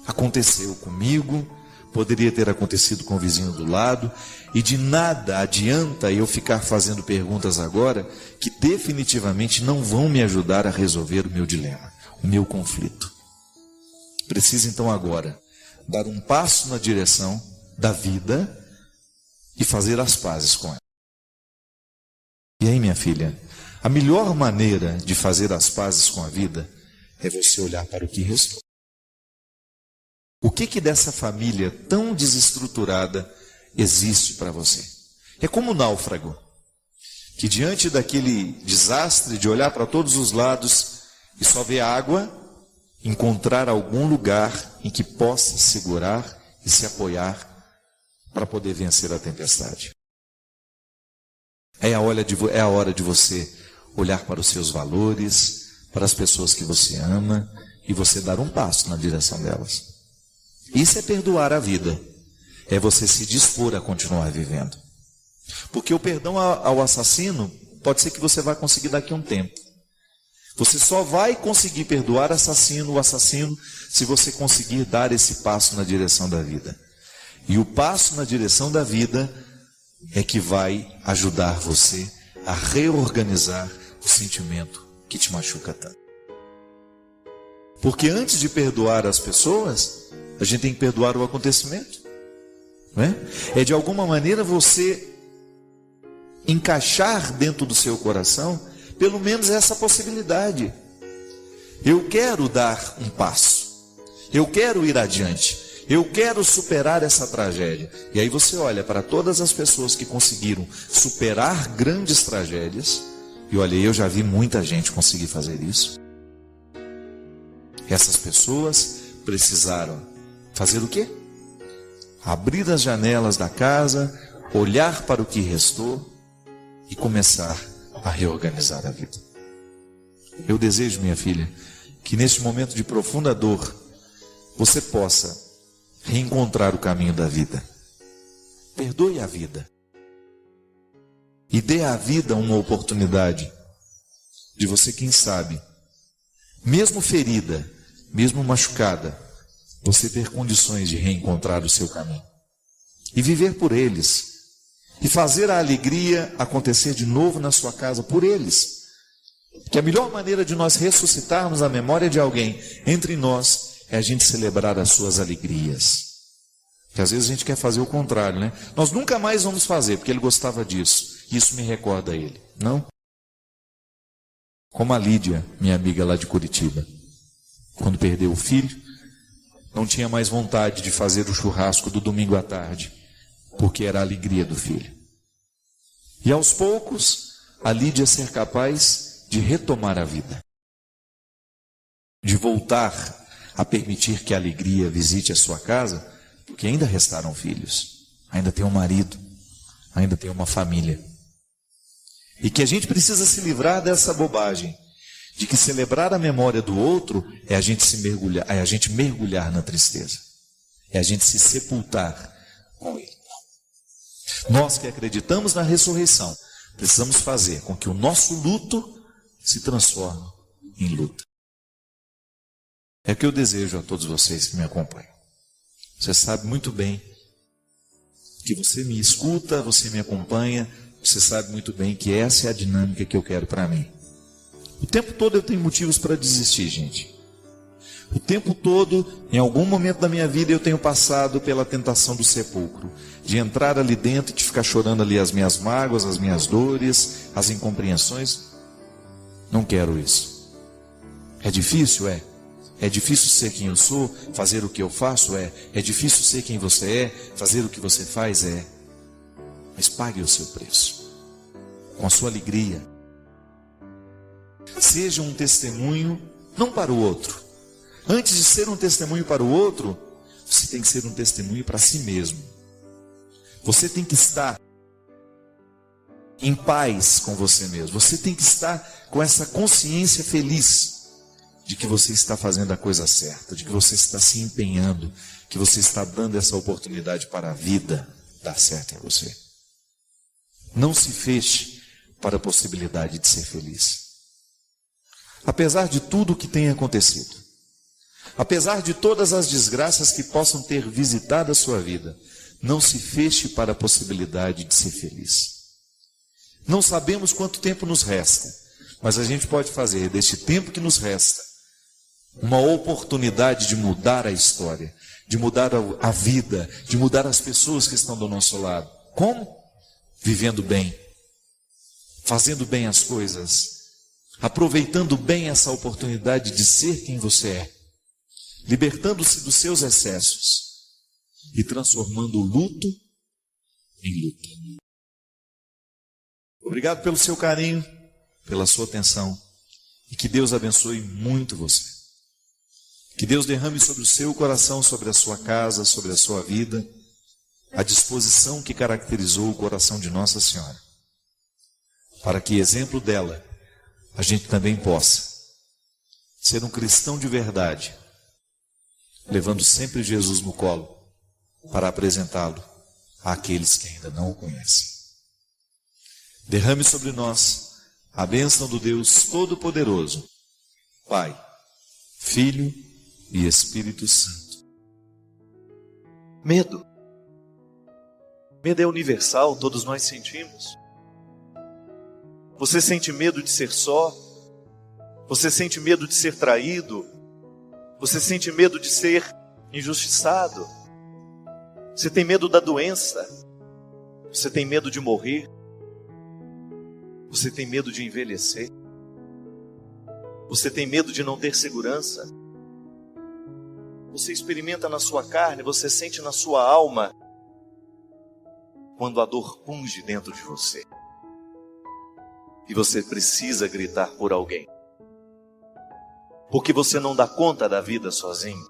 Aconteceu comigo, poderia ter acontecido com o vizinho do lado, e de nada adianta eu ficar fazendo perguntas agora que definitivamente não vão me ajudar a resolver o meu dilema, o meu conflito. Preciso então agora dar um passo na direção da vida e fazer as pazes com ela. E aí, minha filha, a melhor maneira de fazer as pazes com a vida é você olhar para o que restou. O que dessa família tão desestruturada existe para você? É como um náufrago, que diante daquele desastre de olhar para todos os lados e só ver água, encontrar algum lugar em que possa segurar e se apoiar para poder vencer a tempestade. É a hora de você olhar para os seus valores, para as pessoas que você ama e você dar um passo na direção delas. Isso é perdoar a vida. É você se dispor a continuar vivendo. Porque o perdão ao assassino pode ser que você vai conseguir daqui a um tempo. Você só vai conseguir perdoar o assassino, se você conseguir dar esse passo na direção da vida. E o passo na direção da vida é que vai ajudar você a reorganizar o sentimento que te machuca tanto. Porque antes de perdoar as pessoas, a gente tem que perdoar o acontecimento, não é? É de alguma maneira você encaixar dentro do seu coração pelo menos essa possibilidade. Eu quero dar um passo, eu quero ir adiante, eu quero superar essa tragédia. E aí você olha para todas as pessoas que conseguiram superar grandes tragédias, e olha, eu já vi muita gente conseguir fazer isso. Essas pessoas precisaram fazer o quê? Abrir as janelas da casa, olhar para o que restou e começar a reorganizar a vida. Eu desejo, minha filha, que neste momento de profunda dor, você possa reencontrar o caminho da vida. Perdoe a vida. E dê à vida uma oportunidade de você, quem sabe, mesmo ferida, mesmo machucada, você ter condições de reencontrar o seu caminho. E viver por eles. E fazer a alegria acontecer de novo na sua casa por eles. Que a melhor maneira de nós ressuscitarmos a memória de alguém entre nós é a gente celebrar as suas alegrias. Que às vezes a gente quer fazer o contrário, né? Nós nunca mais vamos fazer, porque ele gostava disso. Isso me recorda a ele. Não? Como a Lídia, minha amiga lá de Curitiba. Quando perdeu o filho, não tinha mais vontade de fazer o churrasco do domingo à tarde, porque era a alegria do filho. E aos poucos, a Lídia ser capaz de retomar a vida, de voltar a permitir que a alegria visite a sua casa, porque ainda restaram filhos, ainda tem um marido, ainda tem uma família. E que a gente precisa se livrar dessa bobagem, de que celebrar a memória do outro é a gente mergulhar na tristeza, é a gente se sepultar com ele. Nós que acreditamos na ressurreição, precisamos fazer com que o nosso luto se transforme em luta. É o que eu desejo a todos vocês que me acompanham. Você sabe muito bem que você me escuta, você me acompanha, você sabe muito bem que essa é a dinâmica que eu quero para mim. O tempo todo eu tenho motivos para desistir, gente. O tempo todo, em algum momento da minha vida, eu tenho passado pela tentação do sepulcro. De entrar ali dentro e de ficar chorando ali as minhas mágoas, as minhas dores, as incompreensões. Não quero isso. É difícil? É. É difícil ser quem eu sou, fazer o que eu faço? É. É difícil ser quem você é, fazer o que você faz? É. Mas pague o seu preço. Com a sua alegria. Seja um testemunho, não para o outro. Antes de ser um testemunho para o outro, você tem que ser um testemunho para si mesmo. Você tem que estar em paz com você mesmo. Você tem que estar com essa consciência feliz de que você está fazendo a coisa certa, de que você está se empenhando, que você está dando essa oportunidade para a vida dar certo em você. Não se feche para a possibilidade de ser feliz. Apesar de tudo o que tem acontecido, apesar de todas as desgraças que possam ter visitado a sua vida, não se feche para a possibilidade de ser feliz. Não sabemos quanto tempo nos resta, mas a gente pode fazer deste tempo que nos resta uma oportunidade de mudar a história, de mudar a vida, de mudar as pessoas que estão do nosso lado. Como? Vivendo bem, fazendo bem as coisas, aproveitando bem essa oportunidade de ser quem você é, libertando-se dos seus excessos e transformando o luto em luta. Obrigado pelo seu carinho, pela sua atenção, e que Deus abençoe muito você. Que Deus derrame sobre o seu coração, sobre a sua casa, sobre a sua vida, a disposição que caracterizou o coração de Nossa Senhora, para que, exemplo dela, a gente também possa ser um cristão de verdade, levando sempre Jesus no colo, para apresentá-lo àqueles que ainda não o conhecem. Derrame sobre nós a bênção do Deus Todo-Poderoso, Pai, Filho e Espírito Santo. Medo. Medo é universal, todos nós sentimos. Você sente medo de ser só? Você sente medo de ser traído? Você sente medo de ser injustiçado? Você tem medo da doença? Você tem medo de morrer? Você tem medo de envelhecer? Você tem medo de não ter segurança? Você experimenta na sua carne, você sente na sua alma quando a dor punge dentro de você. E você precisa gritar por alguém. Porque você não dá conta da vida sozinho.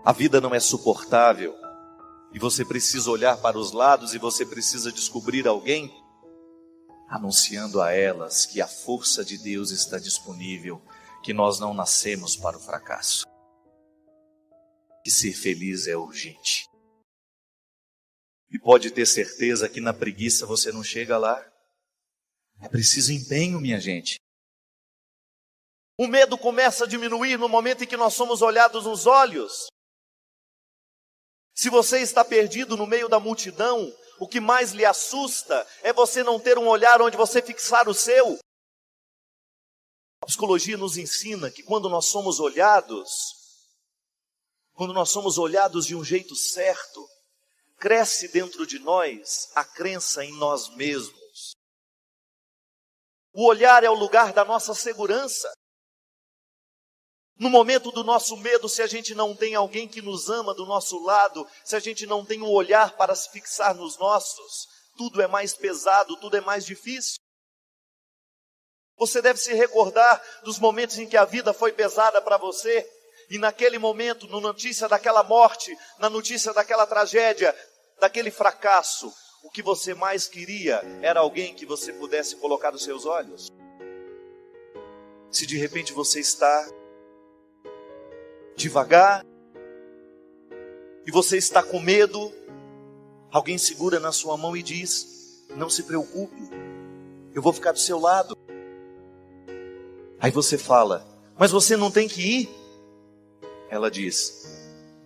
A vida não é suportável. E você precisa olhar para os lados e você precisa descobrir alguém anunciando a elas que a força de Deus está disponível, que nós não nascemos para o fracasso. Que ser feliz é urgente. E pode ter certeza que na preguiça você não chega lá. É preciso empenho, minha gente. O medo começa a diminuir no momento em que nós somos olhados nos olhos. Se você está perdido no meio da multidão, o que mais lhe assusta é você não ter um olhar onde você fixar o seu. A psicologia nos ensina que quando nós somos olhados de um jeito certo, cresce dentro de nós a crença em nós mesmos. O olhar é o lugar da nossa segurança. No momento do nosso medo, se a gente não tem alguém que nos ama do nosso lado, se a gente não tem um olhar para se fixar nos nossos, tudo é mais pesado, tudo é mais difícil. Você deve se recordar dos momentos em que a vida foi pesada para você, e naquele momento, na notícia daquela morte, na notícia daquela tragédia, daquele fracasso, o que você mais queria era alguém que você pudesse colocar nos seus olhos. Se de repente você está devagar e você está com medo, alguém segura na sua mão e diz: não se preocupe, eu vou ficar do seu lado. Aí você fala: mas você não tem que ir? Ela diz: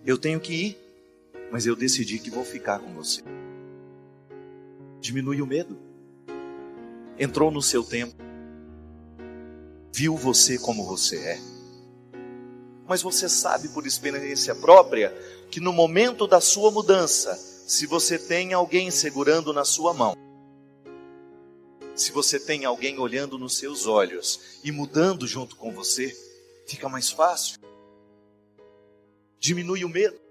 eu tenho que ir, mas eu decidi que vou ficar com você. Diminui o medo. Entrou no seu tempo. Viu você como você é. Mas você sabe por experiência própria que no momento da sua mudança, se você tem alguém segurando na sua mão, se você tem alguém olhando nos seus olhos e mudando junto com você, fica mais fácil. Diminui o medo.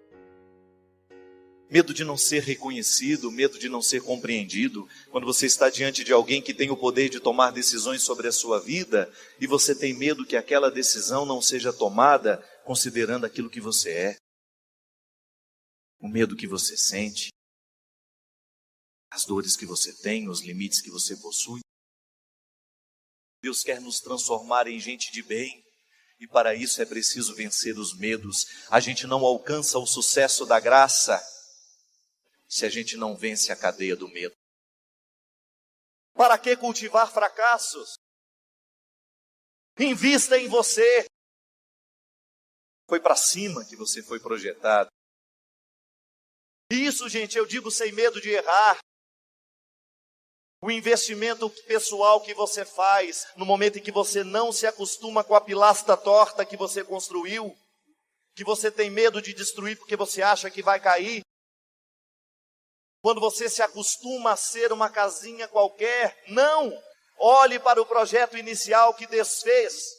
Medo de não ser reconhecido, medo de não ser compreendido. Quando você está diante de alguém que tem o poder de tomar decisões sobre a sua vida, e você tem medo que aquela decisão não seja tomada considerando aquilo que você é. O medo que você sente, as dores que você tem, os limites que você possui. Deus quer nos transformar em gente de bem. E para isso é preciso vencer os medos. A gente não alcança o sucesso da graça se a gente não vence a cadeia do medo. Para que cultivar fracassos? Invista em você. Foi para cima que você foi projetado. E isso, gente, eu digo sem medo de errar. O investimento pessoal que você faz no momento em que você não se acostuma com a pilastra torta que você construiu, que você tem medo de destruir porque você acha que vai cair. Quando você se acostuma a ser uma casinha qualquer, não! Olhe para o projeto inicial que Deus fez.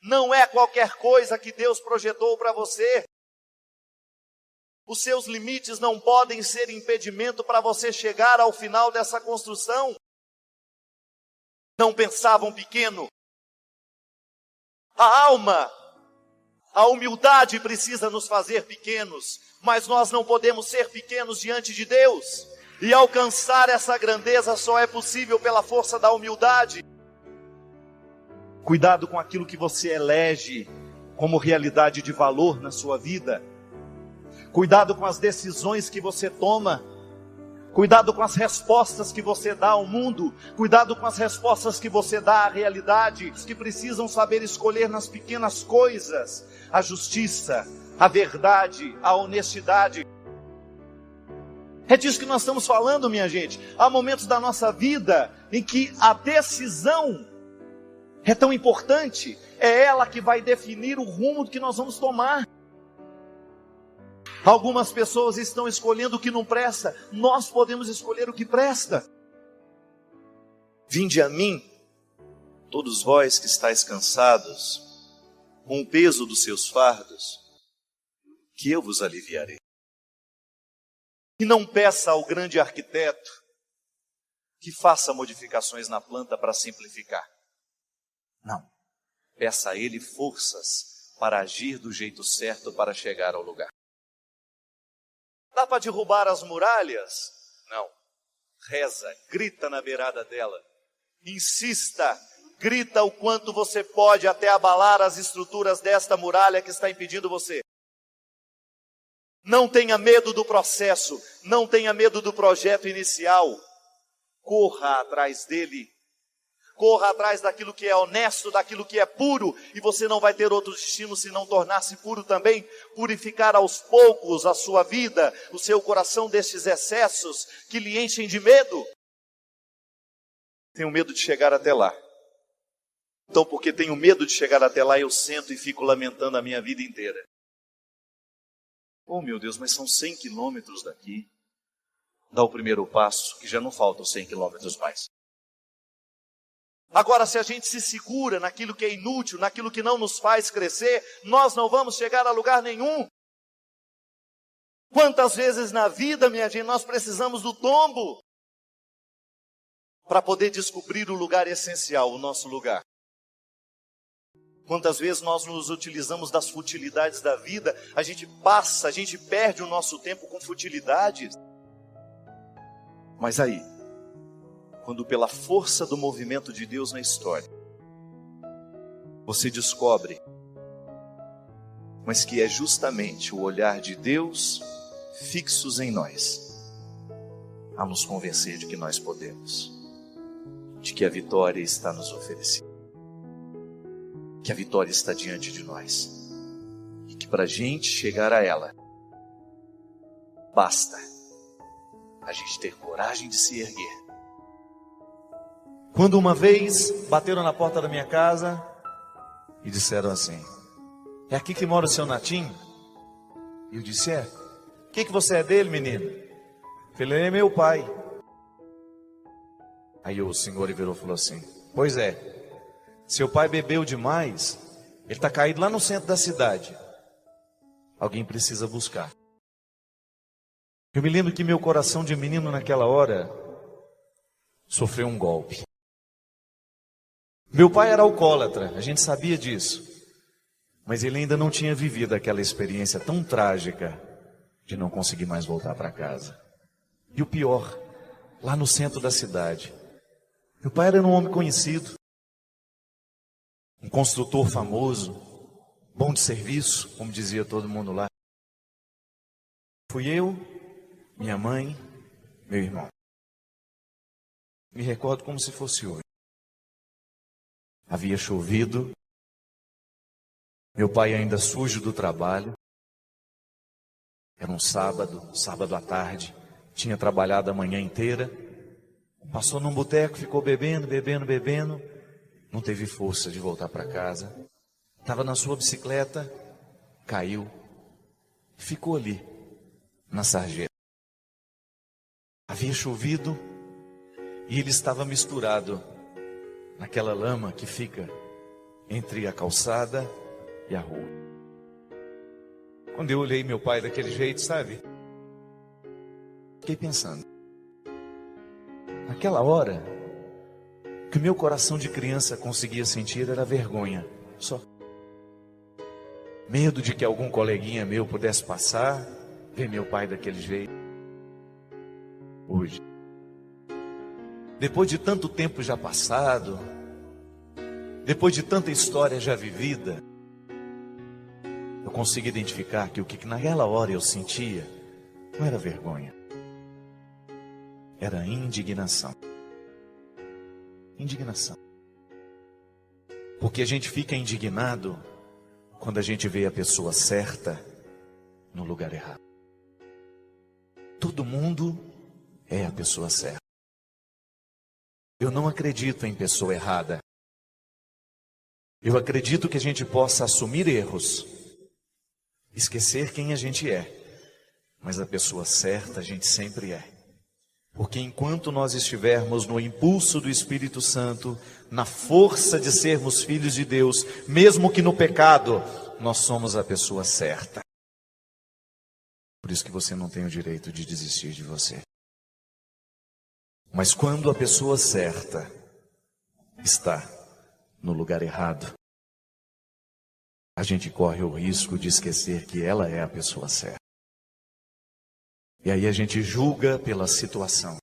Não é qualquer coisa que Deus projetou para você. Os seus limites não podem ser impedimento para você chegar ao final dessa construção. Não pensavam pequeno. A alma, a humildade precisa nos fazer pequenos, mas nós não podemos ser pequenos diante de Deus. E alcançar essa grandeza só é possível pela força da humildade. Cuidado com aquilo que você elege como realidade de valor na sua vida. Cuidado com as decisões que você toma. Cuidado com as respostas que você dá ao mundo. Cuidado com as respostas que você dá à realidade. Os que precisam saber escolher nas pequenas coisas a justiça, a verdade, a honestidade. É disso que nós estamos falando, minha gente. Há momentos da nossa vida em que a decisão é tão importante, é ela que vai definir o rumo que nós vamos tomar. Algumas pessoas estão escolhendo o que não presta, nós podemos escolher o que presta. Vinde a mim, todos vós que estáis cansados, com o peso dos seus fardos, que eu vos aliviarei. E não peça ao grande arquiteto que faça modificações na planta para simplificar. Não. Peça a ele forças para agir do jeito certo para chegar ao lugar. Dá para derrubar as muralhas? Não. Reza, grita na beirada dela. Insista, grita o quanto você pode até abalar as estruturas desta muralha que está impedindo você. Não tenha medo do processo, não tenha medo do projeto inicial. Corra atrás dele. Corra atrás daquilo que é honesto, daquilo que é puro, e você não vai ter outro destino se não tornar-se puro também, purificar aos poucos a sua vida, o seu coração destes excessos que lhe enchem de medo. Tenho medo de chegar até lá. Então, porque tenho medo de chegar até lá, eu sento e fico lamentando a minha vida inteira. Oh, meu Deus, mas são 100 quilômetros daqui. Dá o primeiro passo, que já não faltam 100 quilômetros mais. Agora, se a gente se segura naquilo que é inútil, naquilo que não nos faz crescer, nós não vamos chegar a lugar nenhum. Quantas vezes na vida, minha gente, nós precisamos do tombo para poder descobrir o lugar essencial, o nosso lugar. Quantas vezes nós nos utilizamos das futilidades da vida, a gente perde o nosso tempo com futilidades. Mas aí, quando pela força do movimento de Deus na história, você descobre, mas que é justamente o olhar de Deus fixos em nós, a nos convencer de que nós podemos, de que a vitória está nos oferecendo, que a vitória está diante de nós, e que para a gente chegar a ela, basta a gente ter coragem de se erguer. Quando uma vez bateram na porta da minha casa e disseram assim: é aqui que mora o seu Natinho? E eu disse: é. O que você é dele, menino? Eu falei: ele é meu pai. Aí o senhor virou e falou assim: pois é, seu pai bebeu demais, ele está caído lá no centro da cidade. Alguém precisa buscar. Eu me lembro que meu coração de menino naquela hora sofreu um golpe. Meu pai era alcoólatra, a gente sabia disso, mas ele ainda não tinha vivido aquela experiência tão trágica de não conseguir mais voltar para casa. E o pior, lá no centro da cidade, meu pai era um homem conhecido, um construtor famoso, bom de serviço, como dizia todo mundo lá. Fui eu, minha mãe, meu irmão. Me recordo como se fosse hoje. Havia chovido, meu pai ainda sujo do trabalho. Era um sábado à tarde, tinha trabalhado a manhã inteira. Passou num boteco, ficou bebendo, não teve força de voltar para casa. Estava na sua bicicleta, caiu, ficou ali, na sarjeta. Havia chovido e ele estava misturado naquela lama que fica entre a calçada e a rua. Quando eu olhei meu pai daquele jeito, sabe? Fiquei pensando. Naquela hora, o que o meu coração de criança conseguia sentir era vergonha, só. Medo de que algum coleguinha meu pudesse passar, ver meu pai daquele jeito. Hoje, depois de tanto tempo já passado, depois de tanta história já vivida, eu consigo identificar que o que naquela hora eu sentia não era vergonha, era indignação. Indignação. Porque a gente fica indignado quando a gente vê a pessoa certa no lugar errado. todo mundo é a pessoa certa. Eu não acredito em pessoa errada. Eu acredito que a gente possa assumir erros, esquecer quem a gente é, mas a pessoa certa a gente sempre é. Porque enquanto nós estivermos no impulso do Espírito Santo, na força de sermos filhos de Deus, mesmo que no pecado, nós somos a pessoa certa. Por isso que você não tem o direito de desistir de você. Mas quando a pessoa certa está no lugar errado, a gente corre o risco de esquecer que ela é a pessoa certa. E aí a gente julga pela situação.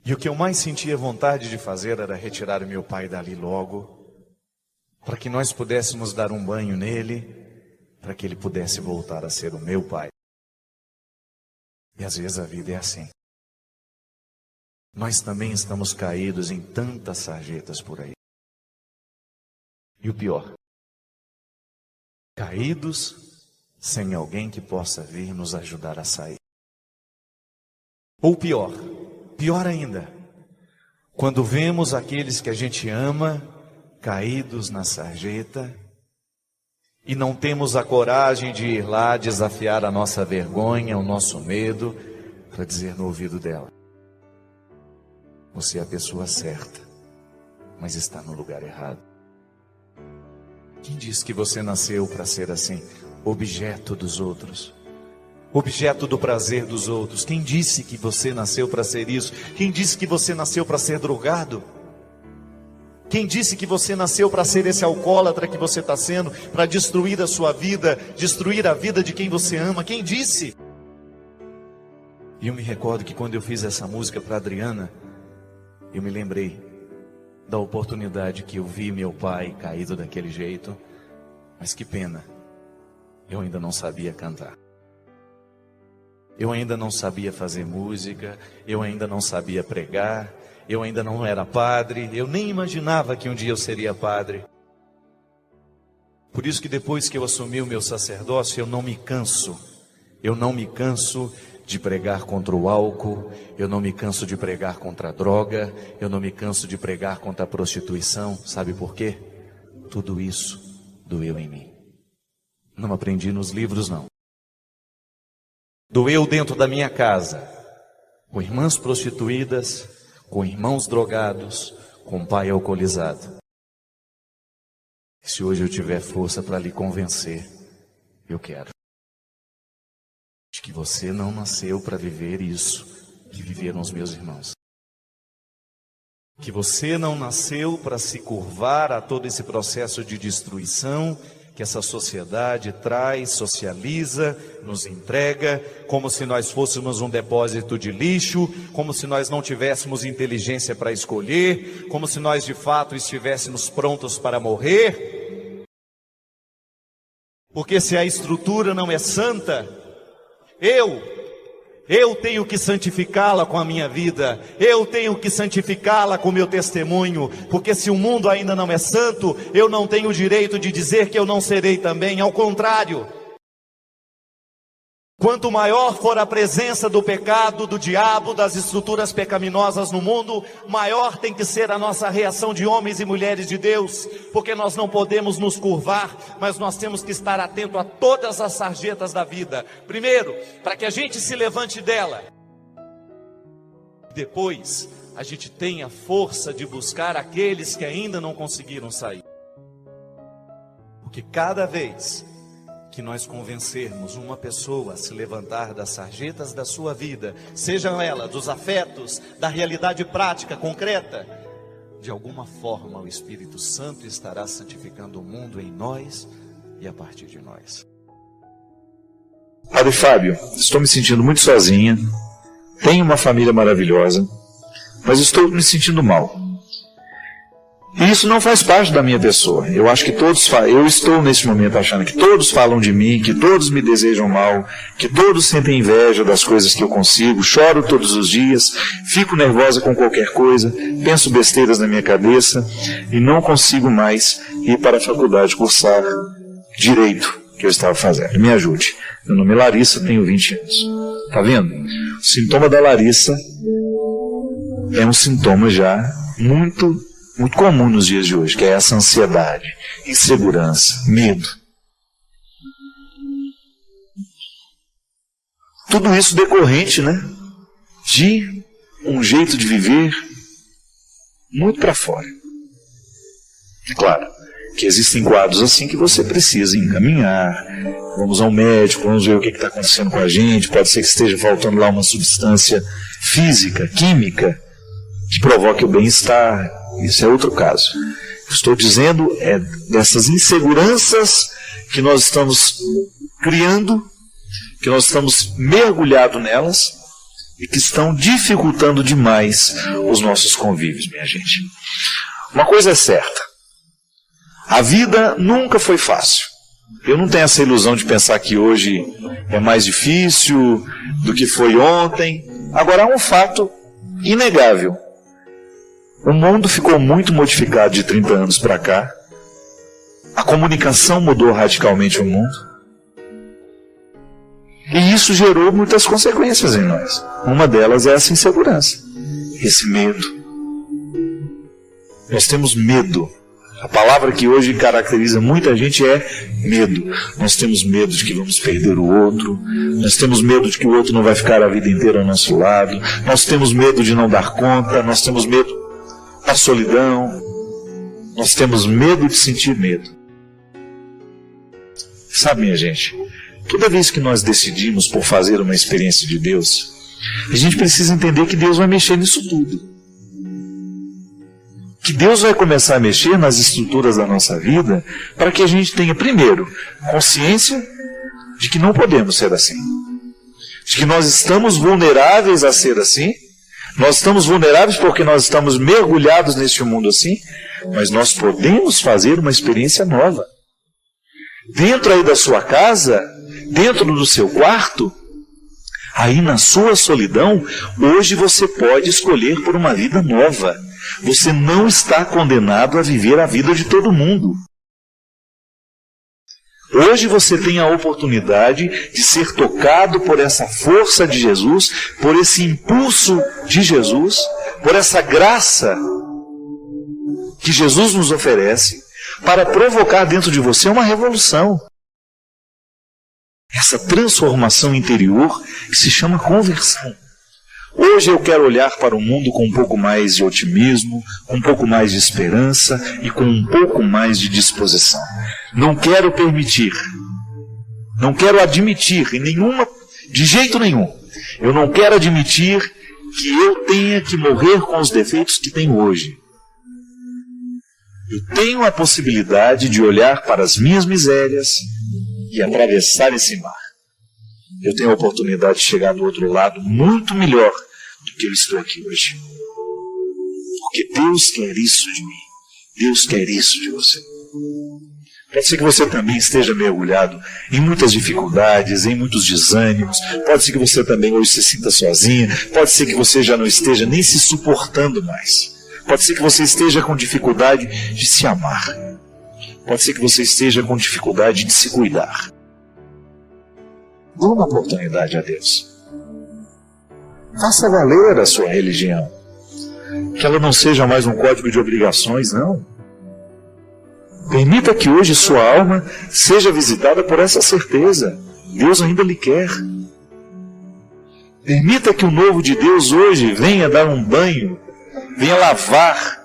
E o que eu mais sentia vontade de fazer era retirar o meu pai dali logo, para que nós pudéssemos dar um banho nele, para que ele pudesse voltar a ser o meu pai. E às vezes a vida é assim. Nós também estamos caídos em tantas sarjetas por aí. E o pior, caídos sem alguém que possa vir nos ajudar a sair. Ou pior ainda, quando vemos aqueles que a gente ama caídos na sarjeta e não temos a coragem de ir lá desafiar a nossa vergonha, o nosso medo, para dizer no ouvido dela: você é a pessoa certa, mas está no lugar errado. Quem disse que você nasceu para ser assim? Objeto dos outros, objeto do prazer dos outros. Quem disse que você nasceu para ser isso? Quem disse que você nasceu para ser drogado? Quem disse que você nasceu para ser esse alcoólatra que você está sendo, para destruir a sua vida, destruir a vida de quem você ama? Quem disse? E eu me recordo que quando eu fiz essa música para Adriana, eu me lembrei da oportunidade que eu vi meu pai caído daquele jeito, mas que pena, eu ainda não sabia cantar. Eu ainda não sabia fazer música, eu ainda não sabia pregar, eu ainda não era padre, eu nem imaginava que um dia eu seria padre. Por isso que depois que eu assumi o meu sacerdócio, eu não me canso de pregar contra o álcool, eu não me canso de pregar contra a droga, eu não me canso de pregar contra a prostituição. Sabe por quê? Tudo isso doeu em mim. Não aprendi nos livros, não. Doeu dentro da minha casa, com irmãs prostituídas, com irmãos drogados, com pai alcoolizado. Se hoje eu tiver força para lhe convencer, eu quero. Que você não nasceu para viver isso que viveram os meus irmãos. Que você não nasceu para se curvar a todo esse processo de destruição que essa sociedade traz, socializa, nos entrega, como se nós fôssemos um depósito de lixo, como se nós não tivéssemos inteligência para escolher, como se nós de fato estivéssemos prontos para morrer. Porque se a estrutura não é santa, eu tenho que santificá-la com a minha vida, eu tenho que santificá-la com o meu testemunho, porque se o mundo ainda não é santo, eu não tenho o direito de dizer que eu não serei também. Ao contrário, quanto maior for a presença do pecado, do diabo, das estruturas pecaminosas no mundo, maior tem que ser a nossa reação de homens e mulheres de Deus, porque nós não podemos nos curvar, mas nós temos que estar atento a todas as sarjetas da vida. Primeiro, para que a gente se levante dela. Depois, a gente tenha força de buscar aqueles que ainda não conseguiram sair. Porque cada vez que nós convencermos uma pessoa a se levantar das sarjetas da sua vida, sejam elas dos afetos, da realidade prática, concreta, de alguma forma o Espírito Santo estará santificando o mundo em nós e a partir de nós. Padre Fábio, estou me sentindo muito sozinha, tenho uma família maravilhosa, mas estou me sentindo mal. E isso não faz parte da minha pessoa. Eu acho que eu estou nesse momento achando que todos falam de mim, que todos me desejam mal, que todos sentem inveja das coisas que eu consigo, choro todos os dias, fico nervosa com qualquer coisa, penso besteiras na minha cabeça e não consigo mais ir para a faculdade cursar direito, que eu estava fazendo. Me ajude. Meu nome é Larissa, tenho 20 anos. Tá vendo? O sintoma da Larissa é um sintoma já muito comum nos dias de hoje, que é essa ansiedade, insegurança, medo. Tudo isso decorrente, né, de um jeito de viver muito para fora. É claro que existem quadros assim que você precisa encaminhar, vamos ao médico, vamos ver o que está acontecendo com a gente, pode ser que esteja faltando lá uma substância física, química, que provoque o bem-estar, isso é outro caso. Estou dizendo dessas inseguranças que nós estamos criando, que nós estamos mergulhados nelas e que estão dificultando demais os nossos convívios, minha gente. Uma coisa é certa, a vida nunca foi fácil. Eu não tenho essa ilusão de pensar que hoje é mais difícil do que foi ontem. Agora, há um fato inegável. O mundo ficou muito modificado de 30 anos para cá. A comunicação mudou radicalmente o mundo. E isso gerou muitas consequências em nós. Uma delas é essa insegurança, esse medo. Nós temos medo. A palavra que hoje caracteriza muita gente é medo. Nós temos medo de que vamos perder o outro. Nós temos medo de que o outro não vai ficar a vida inteira ao nosso lado. Nós temos medo de não dar conta. Nós temos medo da solidão. Nós temos medo de sentir medo. Sabe, minha gente, toda vez que nós decidimos por fazer uma experiência de Deus, a gente precisa entender que Deus vai mexer nisso tudo. Que Deus vai começar a mexer nas estruturas da nossa vida para que a gente tenha, primeiro, consciência de que não podemos ser assim. De que nós estamos vulneráveis a ser assim. Nós estamos vulneráveis porque nós estamos mergulhados neste mundo assim, mas nós podemos fazer uma experiência nova. Dentro aí da sua casa, dentro do seu quarto, aí na sua solidão, hoje você pode escolher por uma vida nova. Você não está condenado a viver a vida de todo mundo. Hoje você tem a oportunidade de ser tocado por essa força de Jesus, por esse impulso de Jesus, por essa graça que Jesus nos oferece, para provocar dentro de você uma revolução. Essa transformação interior que se chama conversão. Hoje eu quero olhar para o mundo com um pouco mais de otimismo, com um pouco mais de esperança e com um pouco mais de disposição. Não quero permitir, não quero admitir de jeito nenhum, eu não quero admitir que eu tenha que morrer com os defeitos que tenho hoje. Eu tenho a possibilidade de olhar para as minhas misérias e atravessar esse mar. Eu tenho a oportunidade de chegar do outro lado muito melhor do que eu estou aqui hoje. Porque Deus quer isso de mim. Deus quer isso de você. Pode ser que você também esteja mergulhado em muitas dificuldades, em muitos desânimos. Pode ser que você também hoje se sinta sozinha. Pode ser que você já não esteja nem se suportando mais. Pode ser que você esteja com dificuldade de se amar. Pode ser que você esteja com dificuldade de se cuidar. Dê uma oportunidade a Deus. Faça valer a sua religião. Que ela não seja mais um código de obrigações, não. Permita que hoje sua alma seja visitada por essa certeza. Deus ainda lhe quer. Permita que o novo de Deus hoje venha dar um banho, venha lavar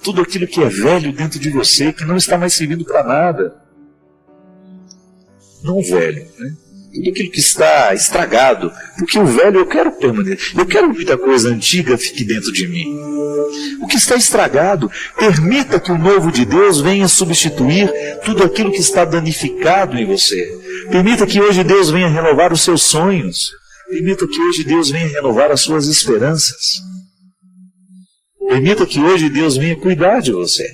tudo aquilo que é velho dentro de você, que não está mais servindo para nada. Não velho, né? Tudo aquilo que está estragado, porque o velho eu quero permanecer, eu quero que muita coisa antiga fique dentro de mim. O que está estragado, permita que o novo de Deus venha substituir tudo aquilo que está danificado em você. Permita que hoje Deus venha renovar os seus sonhos. Permita que hoje Deus venha renovar as suas esperanças. Permita que hoje Deus venha cuidar de você.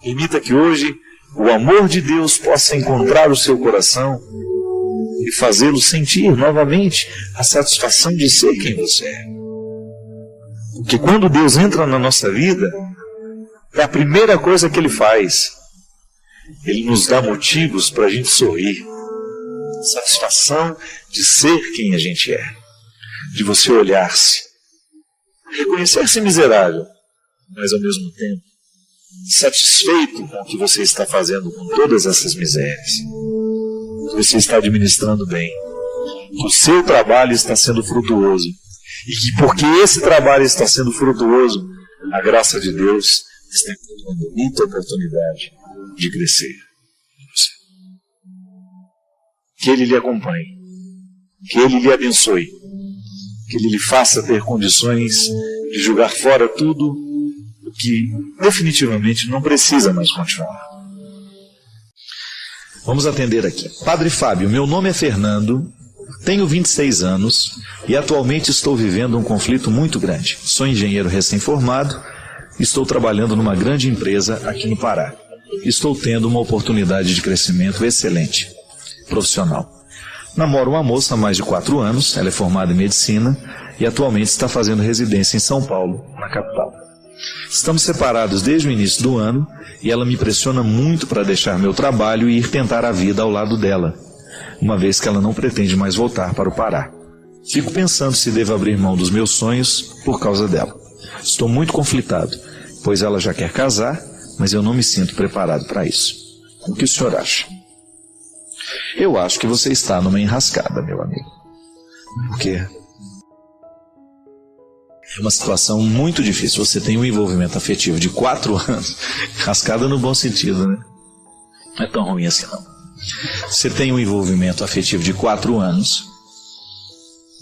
Permita que hoje o amor de Deus possa encontrar o seu coração e fazê-lo sentir novamente a satisfação de ser quem você é. Porque quando Deus entra na nossa vida, é a primeira coisa que Ele faz. Ele nos dá motivos para a gente sorrir. Satisfação de ser quem a gente é. De você olhar-se. Reconhecer-se miserável, mas ao mesmo tempo satisfeito com o que você está fazendo com todas essas misérias. Você está administrando bem. Que o seu trabalho está sendo frutuoso. E que porque esse trabalho está sendo frutuoso, a graça de Deus está dando muita oportunidade de crescer. Que Ele lhe acompanhe. Que Ele lhe abençoe. Que Ele lhe faça ter condições de jogar fora tudo o que definitivamente não precisa mais continuar. Vamos atender aqui. Padre Fábio, meu nome é Fernando, tenho 26 anos e atualmente estou vivendo um conflito muito grande. Sou engenheiro recém-formado, estou trabalhando numa grande empresa aqui no Pará. Estou tendo uma oportunidade de crescimento excelente, profissional. Namoro uma moça há mais de 4 anos, ela é formada em medicina e atualmente está fazendo residência em São Paulo, na capital. Estamos separados desde o início do ano e ela me pressiona muito para deixar meu trabalho e ir tentar a vida ao lado dela, uma vez que ela não pretende mais voltar para o Pará. Fico pensando se devo abrir mão dos meus sonhos por causa dela. Estou muito conflitado, pois ela já quer casar, mas eu não me sinto preparado para isso. O que o senhor acha? Eu acho que você está numa enrascada, meu amigo. Porque é uma situação muito difícil. Você tem um envolvimento afetivo de 4 anos, enrascada no bom sentido, né? Não é tão ruim assim, não. Você tem um envolvimento afetivo de 4 anos,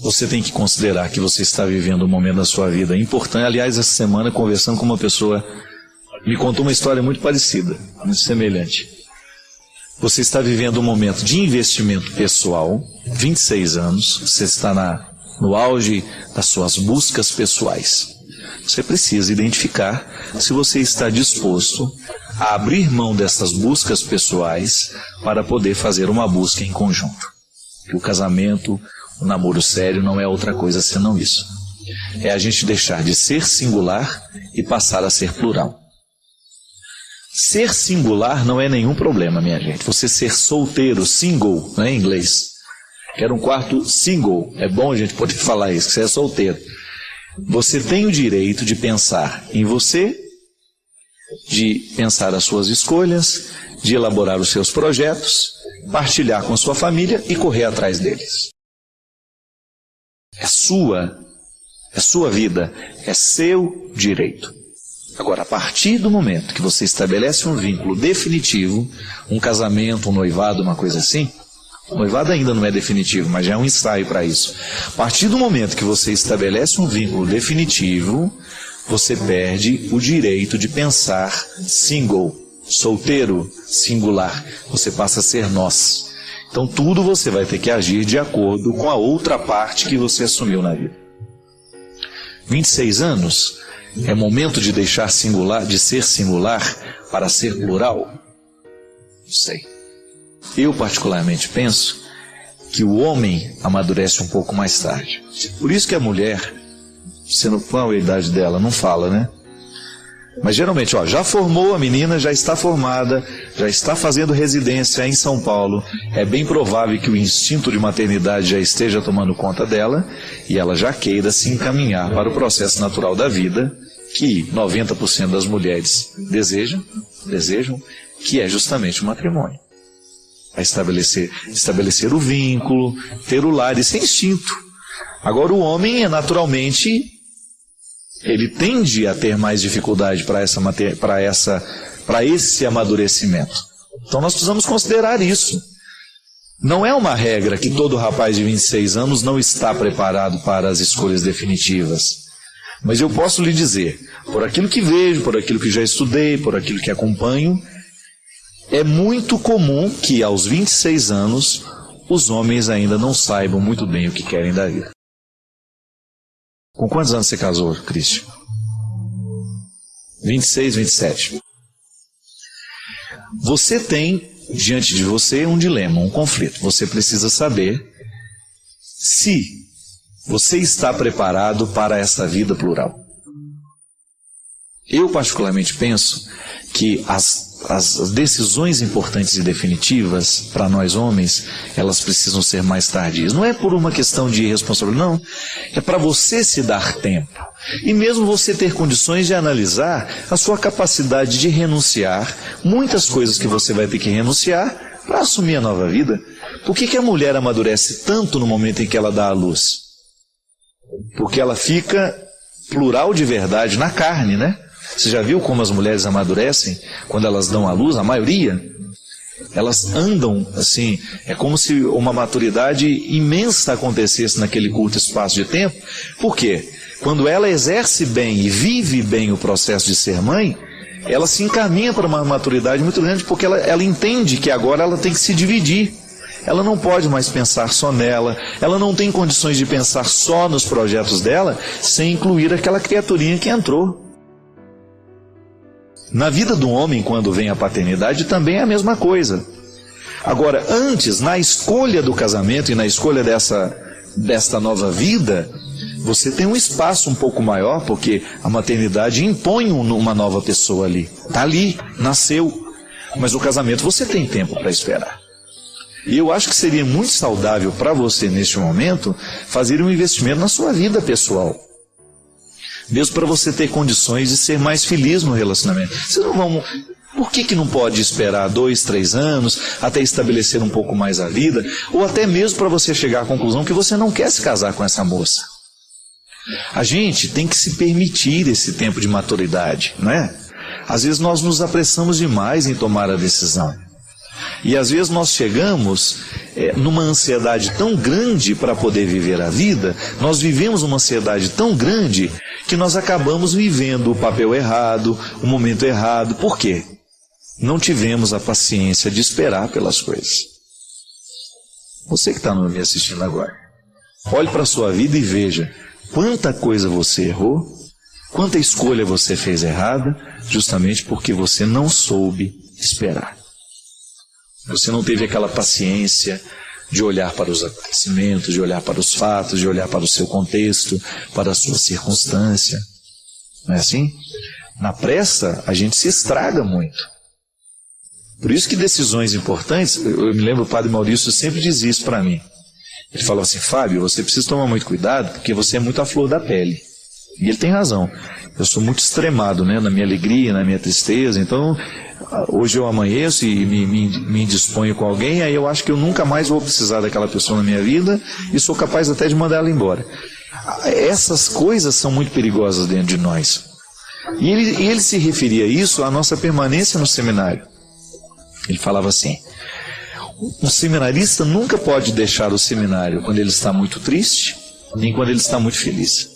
você tem que considerar que você está vivendo um momento da sua vida importante. Aliás, essa semana, conversando com uma pessoa, me contou uma história muito parecida, muito semelhante. Você está vivendo um momento de investimento pessoal, 26 anos, você está no auge das suas buscas pessoais. Você precisa identificar se você está disposto a abrir mão dessas buscas pessoais para poder fazer uma busca em conjunto. E o casamento, o namoro sério não é outra coisa senão isso. É a gente deixar de ser singular e passar a ser plural. Ser singular não é nenhum problema, minha gente. Você ser solteiro, single, não é em inglês. Quero um quarto single. É bom a gente poder falar isso, que você é solteiro. Você tem o direito de pensar em você, de pensar as suas escolhas, de elaborar os seus projetos, partilhar com a sua família e correr atrás deles. É sua vida, é seu direito. Agora, a partir do momento que você estabelece um vínculo definitivo, um casamento, um noivado, uma coisa assim, o noivado ainda não é definitivo, mas já é um ensaio para isso. A partir do momento que você estabelece um vínculo definitivo, você perde o direito de pensar single, solteiro, singular. Você passa a ser nós. Então tudo você vai ter que agir de acordo com a outra parte que você assumiu na vida. 26 anos é momento de deixar singular, de ser singular para ser plural? Não sei. Eu particularmente penso que o homem amadurece um pouco mais tarde. Por isso que a mulher, sendo qual a idade dela, não fala, né? Mas geralmente, já formou a menina, já está formada, já está fazendo residência em São Paulo. É bem provável que o instinto de maternidade já esteja tomando conta dela e ela já queira se encaminhar para o processo natural da vida, que 90% das mulheres desejam, que é justamente o matrimônio. A estabelecer o vínculo, ter o lar, isso é instinto. Agora o homem naturalmente, ele tende a ter mais dificuldade para esse amadurecimento. Então nós precisamos considerar isso. Não é uma regra que todo rapaz de 26 anos não está preparado para as escolhas definitivas. Mas eu posso lhe dizer, por aquilo que vejo, por aquilo que já estudei, por aquilo que acompanho, é muito comum que aos 26 anos os homens ainda não saibam muito bem o que querem da vida. Com quantos anos você casou, Cristian? 26, 27. Você tem diante de você um dilema, um conflito. Você precisa saber se você está preparado para essa vida plural. Eu particularmente penso que as decisões importantes e definitivas para nós homens, elas precisam ser mais tardias. Não é por uma questão de irresponsabilidade, não. É para você se dar tempo. E mesmo você ter condições de analisar a sua capacidade de renunciar, muitas coisas que você vai ter que renunciar para assumir a nova vida. Por que a mulher amadurece tanto no momento em que ela dá à luz? Porque ela fica plural de verdade na carne, né? Você já viu como as mulheres amadurecem quando elas dão à luz? A maioria, elas andam assim, é como se uma maturidade imensa acontecesse naquele curto espaço de tempo. Por quê? Quando ela exerce bem e vive bem o processo de ser mãe, ela se encaminha para uma maturidade muito grande, porque ela entende que agora ela tem que se dividir. Ela não pode mais pensar só nela, ela não tem condições de pensar só nos projetos dela, sem incluir aquela criaturinha que entrou. Na vida do homem, quando vem a paternidade, também é a mesma coisa. Agora, antes, na escolha do casamento e na escolha desta nova vida, você tem um espaço um pouco maior, porque a maternidade impõe uma nova pessoa ali. Está ali, nasceu. Mas o casamento você tem tempo para esperar. E eu acho que seria muito saudável para você, neste momento, fazer um investimento na sua vida pessoal. Mesmo para você ter condições de ser mais feliz no relacionamento. Por que não pode esperar 2, 3 anos, até estabelecer um pouco mais a vida? Ou até mesmo para você chegar à conclusão que você não quer se casar com essa moça. A gente tem que se permitir esse tempo de maturidade, não é? Às vezes nós nos apressamos demais em tomar a decisão. E às vezes nós chegamos numa ansiedade tão grande para poder viver a vida, nós vivemos uma ansiedade tão grande que nós acabamos vivendo o papel errado, o momento errado. Por quê? Não tivemos a paciência de esperar pelas coisas. Você que está me assistindo agora, olhe para a sua vida e veja quanta coisa você errou, quanta escolha você fez errada, justamente porque você não soube esperar. Você não teve aquela paciência de olhar para os acontecimentos, de olhar para os fatos, de olhar para o seu contexto, para a sua circunstância. Não é assim? Na pressa, a gente se estraga muito. Por isso que decisões importantes, eu me lembro, o padre Maurício sempre diz isso para mim. Ele falou assim: Fábio, você precisa tomar muito cuidado, porque você é muito à flor da pele. E ele tem razão. Eu sou muito extremado, né, na minha alegria, na minha tristeza. Então, hoje eu amanheço e me indisponho com alguém, aí eu acho que eu nunca mais vou precisar daquela pessoa na minha vida e sou capaz até de mandar ela embora. Essas coisas são muito perigosas dentro de nós. E ele se referia a isso à nossa permanência no seminário. Ele falava assim: um seminarista nunca pode deixar o seminário quando ele está muito triste, nem quando ele está muito feliz.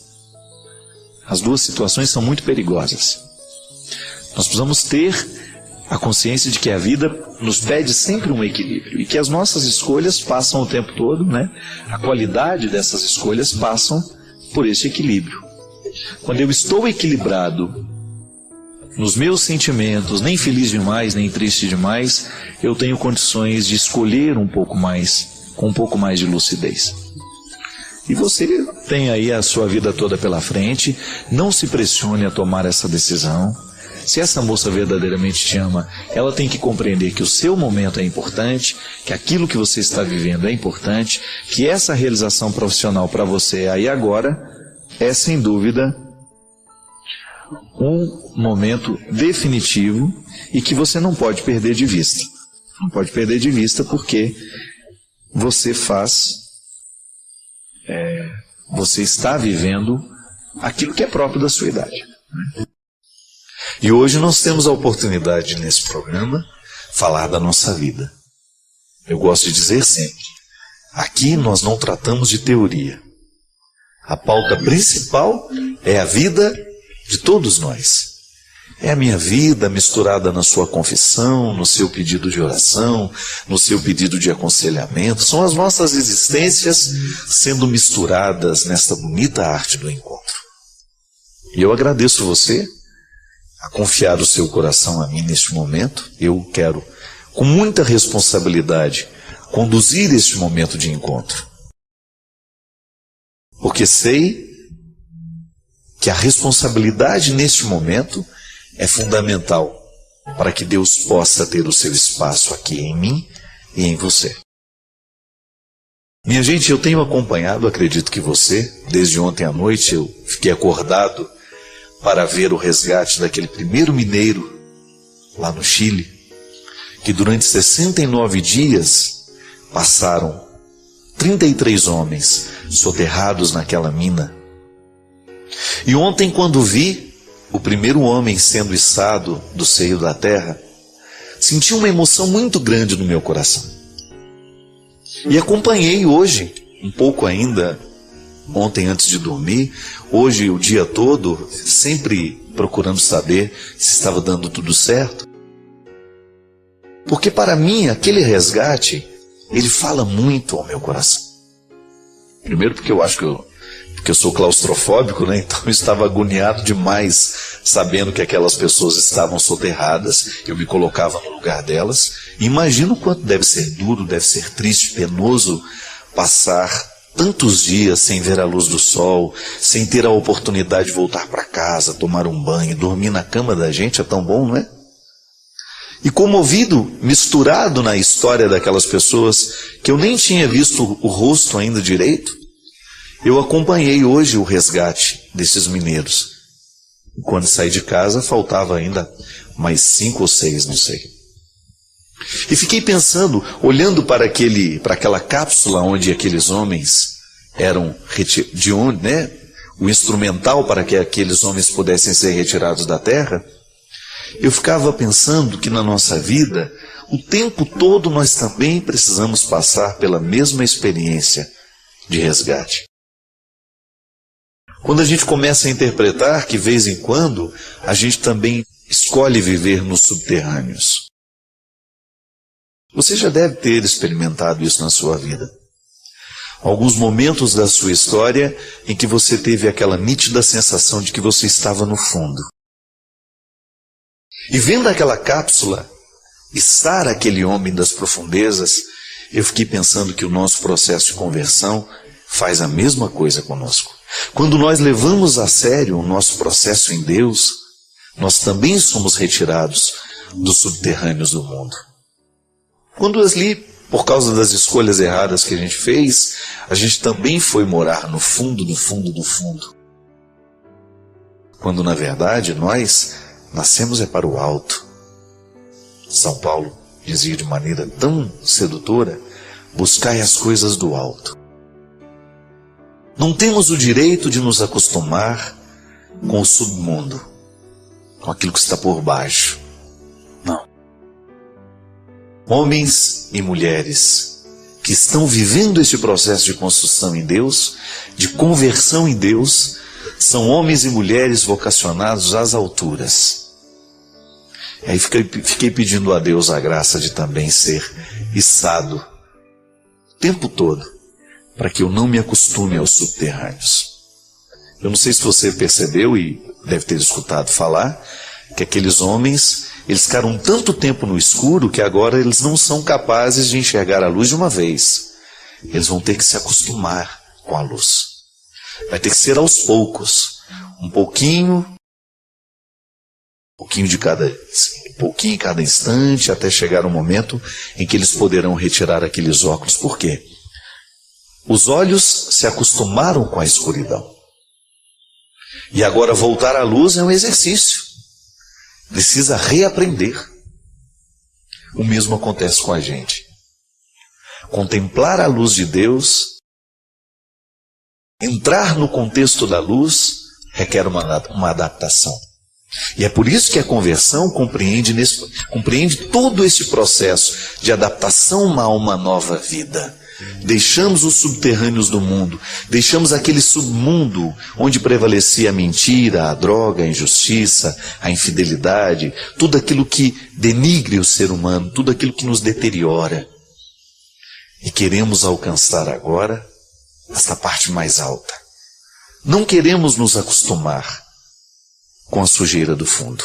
As duas situações são muito perigosas. Nós precisamos ter a consciência de que a vida nos pede sempre um equilíbrio e que as nossas escolhas passam o tempo todo, né? A qualidade dessas escolhas passam por esse equilíbrio. Quando eu estou equilibrado nos meus sentimentos, nem feliz demais, nem triste demais, eu tenho condições de escolher um pouco mais, com um pouco mais de lucidez. E você tem aí a sua vida toda pela frente, não se pressione a tomar essa decisão. Se essa moça verdadeiramente te ama, ela tem que compreender que o seu momento é importante, que aquilo que você está vivendo é importante, que essa realização profissional para você aí agora é sem dúvida um momento definitivo e que você não pode perder de vista. Não pode perder de vista porque você você está vivendo aquilo que é próprio da sua idade. E hoje nós temos a oportunidade nesse programa falar da nossa vida. Eu gosto de dizer sempre, aqui nós não tratamos de teoria. A pauta principal é a vida de todos nós. É a minha vida misturada na sua confissão, no seu pedido de oração, no seu pedido de aconselhamento. São as nossas existências sendo misturadas nesta bonita arte do encontro. E eu agradeço você a confiar o seu coração a mim neste momento. Eu quero, com muita responsabilidade, conduzir este momento de encontro. Porque sei que a responsabilidade neste momento é fundamental para que Deus possa ter o seu espaço aqui em mim e em você. Minha gente, eu tenho acompanhado, acredito que você, desde ontem à noite eu fiquei acordado para ver o resgate daquele primeiro mineiro lá no Chile, que durante 69 dias passaram 33 homens soterrados naquela mina. E ontem, quando vi o primeiro homem sendo içado do seio da terra, senti uma emoção muito grande no meu coração. E acompanhei hoje, um pouco ainda, ontem antes de dormir, hoje o dia todo, sempre procurando saber se estava dando tudo certo. Porque para mim, aquele resgate, ele fala muito ao meu coração. Primeiro porque eu acho que eu sou claustrofóbico, né? Então eu estava agoniado demais, sabendo que aquelas pessoas estavam soterradas. Eu me colocava no lugar delas. E imagino o quanto deve ser duro, deve ser triste, penoso passar tantos dias sem ver a luz do sol, sem ter a oportunidade de voltar para casa, tomar um banho, dormir na cama da gente. É tão bom, não é? E comovido, misturado na história daquelas pessoas que eu nem tinha visto o rosto ainda direito, eu acompanhei hoje o resgate desses mineiros. E quando saí de casa, faltava ainda mais 5 ou 6, não sei. E fiquei pensando, olhando para aquela cápsula onde aqueles homens eram, de onde, né? O instrumental para que aqueles homens pudessem ser retirados da terra. Eu ficava pensando que na nossa vida, o tempo todo nós também precisamos passar pela mesma experiência de resgate. Quando a gente começa a interpretar que, de vez em quando, a gente também escolhe viver nos subterrâneos. Você já deve ter experimentado isso na sua vida. Alguns momentos da sua história em que você teve aquela nítida sensação de que você estava no fundo. E vendo aquela cápsula, içar aquele homem das profundezas, eu fiquei pensando que o nosso processo de conversão faz a mesma coisa conosco. Quando nós levamos a sério o nosso processo em Deus, nós também somos retirados dos subterrâneos do mundo. Quando ali, por causa das escolhas erradas que a gente fez, a gente também foi morar no fundo do fundo do fundo. Quando na verdade nós nascemos é para o alto. São Paulo dizia de maneira tão sedutora: buscai as coisas do alto. Não temos o direito de nos acostumar com o submundo, com aquilo que está por baixo. Não. Homens e mulheres que estão vivendo este processo de construção em Deus, de conversão em Deus, são homens e mulheres vocacionados às alturas. Aí fiquei pedindo a Deus a graça de também ser içado o tempo todo, para que eu não me acostume aos subterrâneos. Eu não sei se você percebeu e deve ter escutado falar que aqueles homens, eles ficaram tanto tempo no escuro que agora eles não são capazes de enxergar a luz de uma vez. Eles vão ter que se acostumar com a luz. Vai ter que ser aos poucos, um pouquinho de cada instante, até chegar um momento em que eles poderão retirar aqueles óculos. Por quê? Os olhos se acostumaram com a escuridão. E agora voltar à luz é um exercício. Precisa reaprender. O mesmo acontece com a gente. Contemplar a luz de Deus, entrar no contexto da luz, requer uma adaptação. E é por isso que a conversão compreende todo esse processo de adaptação a uma nova vida. Deixamos os subterrâneos do mundo, deixamos aquele submundo onde prevalecia a mentira, a droga, a injustiça, a infidelidade, tudo aquilo que denigre o ser humano, tudo aquilo que nos deteriora. E queremos alcançar agora esta parte mais alta. Não queremos nos acostumar com a sujeira do fundo,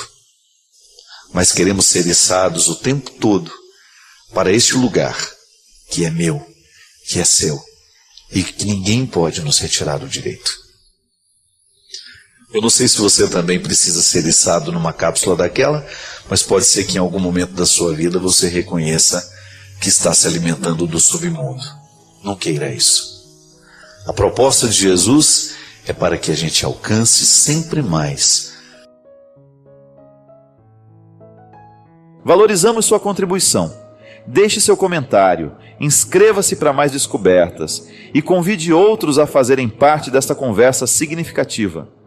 mas queremos ser içados o tempo todo para este lugar que é meu, que é seu, e que ninguém pode nos retirar do direito. Eu não sei se você também precisa ser içado numa cápsula daquela, mas pode ser que em algum momento da sua vida você reconheça que está se alimentando do submundo. Não queira isso. A proposta de Jesus é para que a gente alcance sempre mais. Valorizamos sua contribuição. Deixe seu comentário, inscreva-se para mais descobertas e convide outros a fazerem parte desta conversa significativa.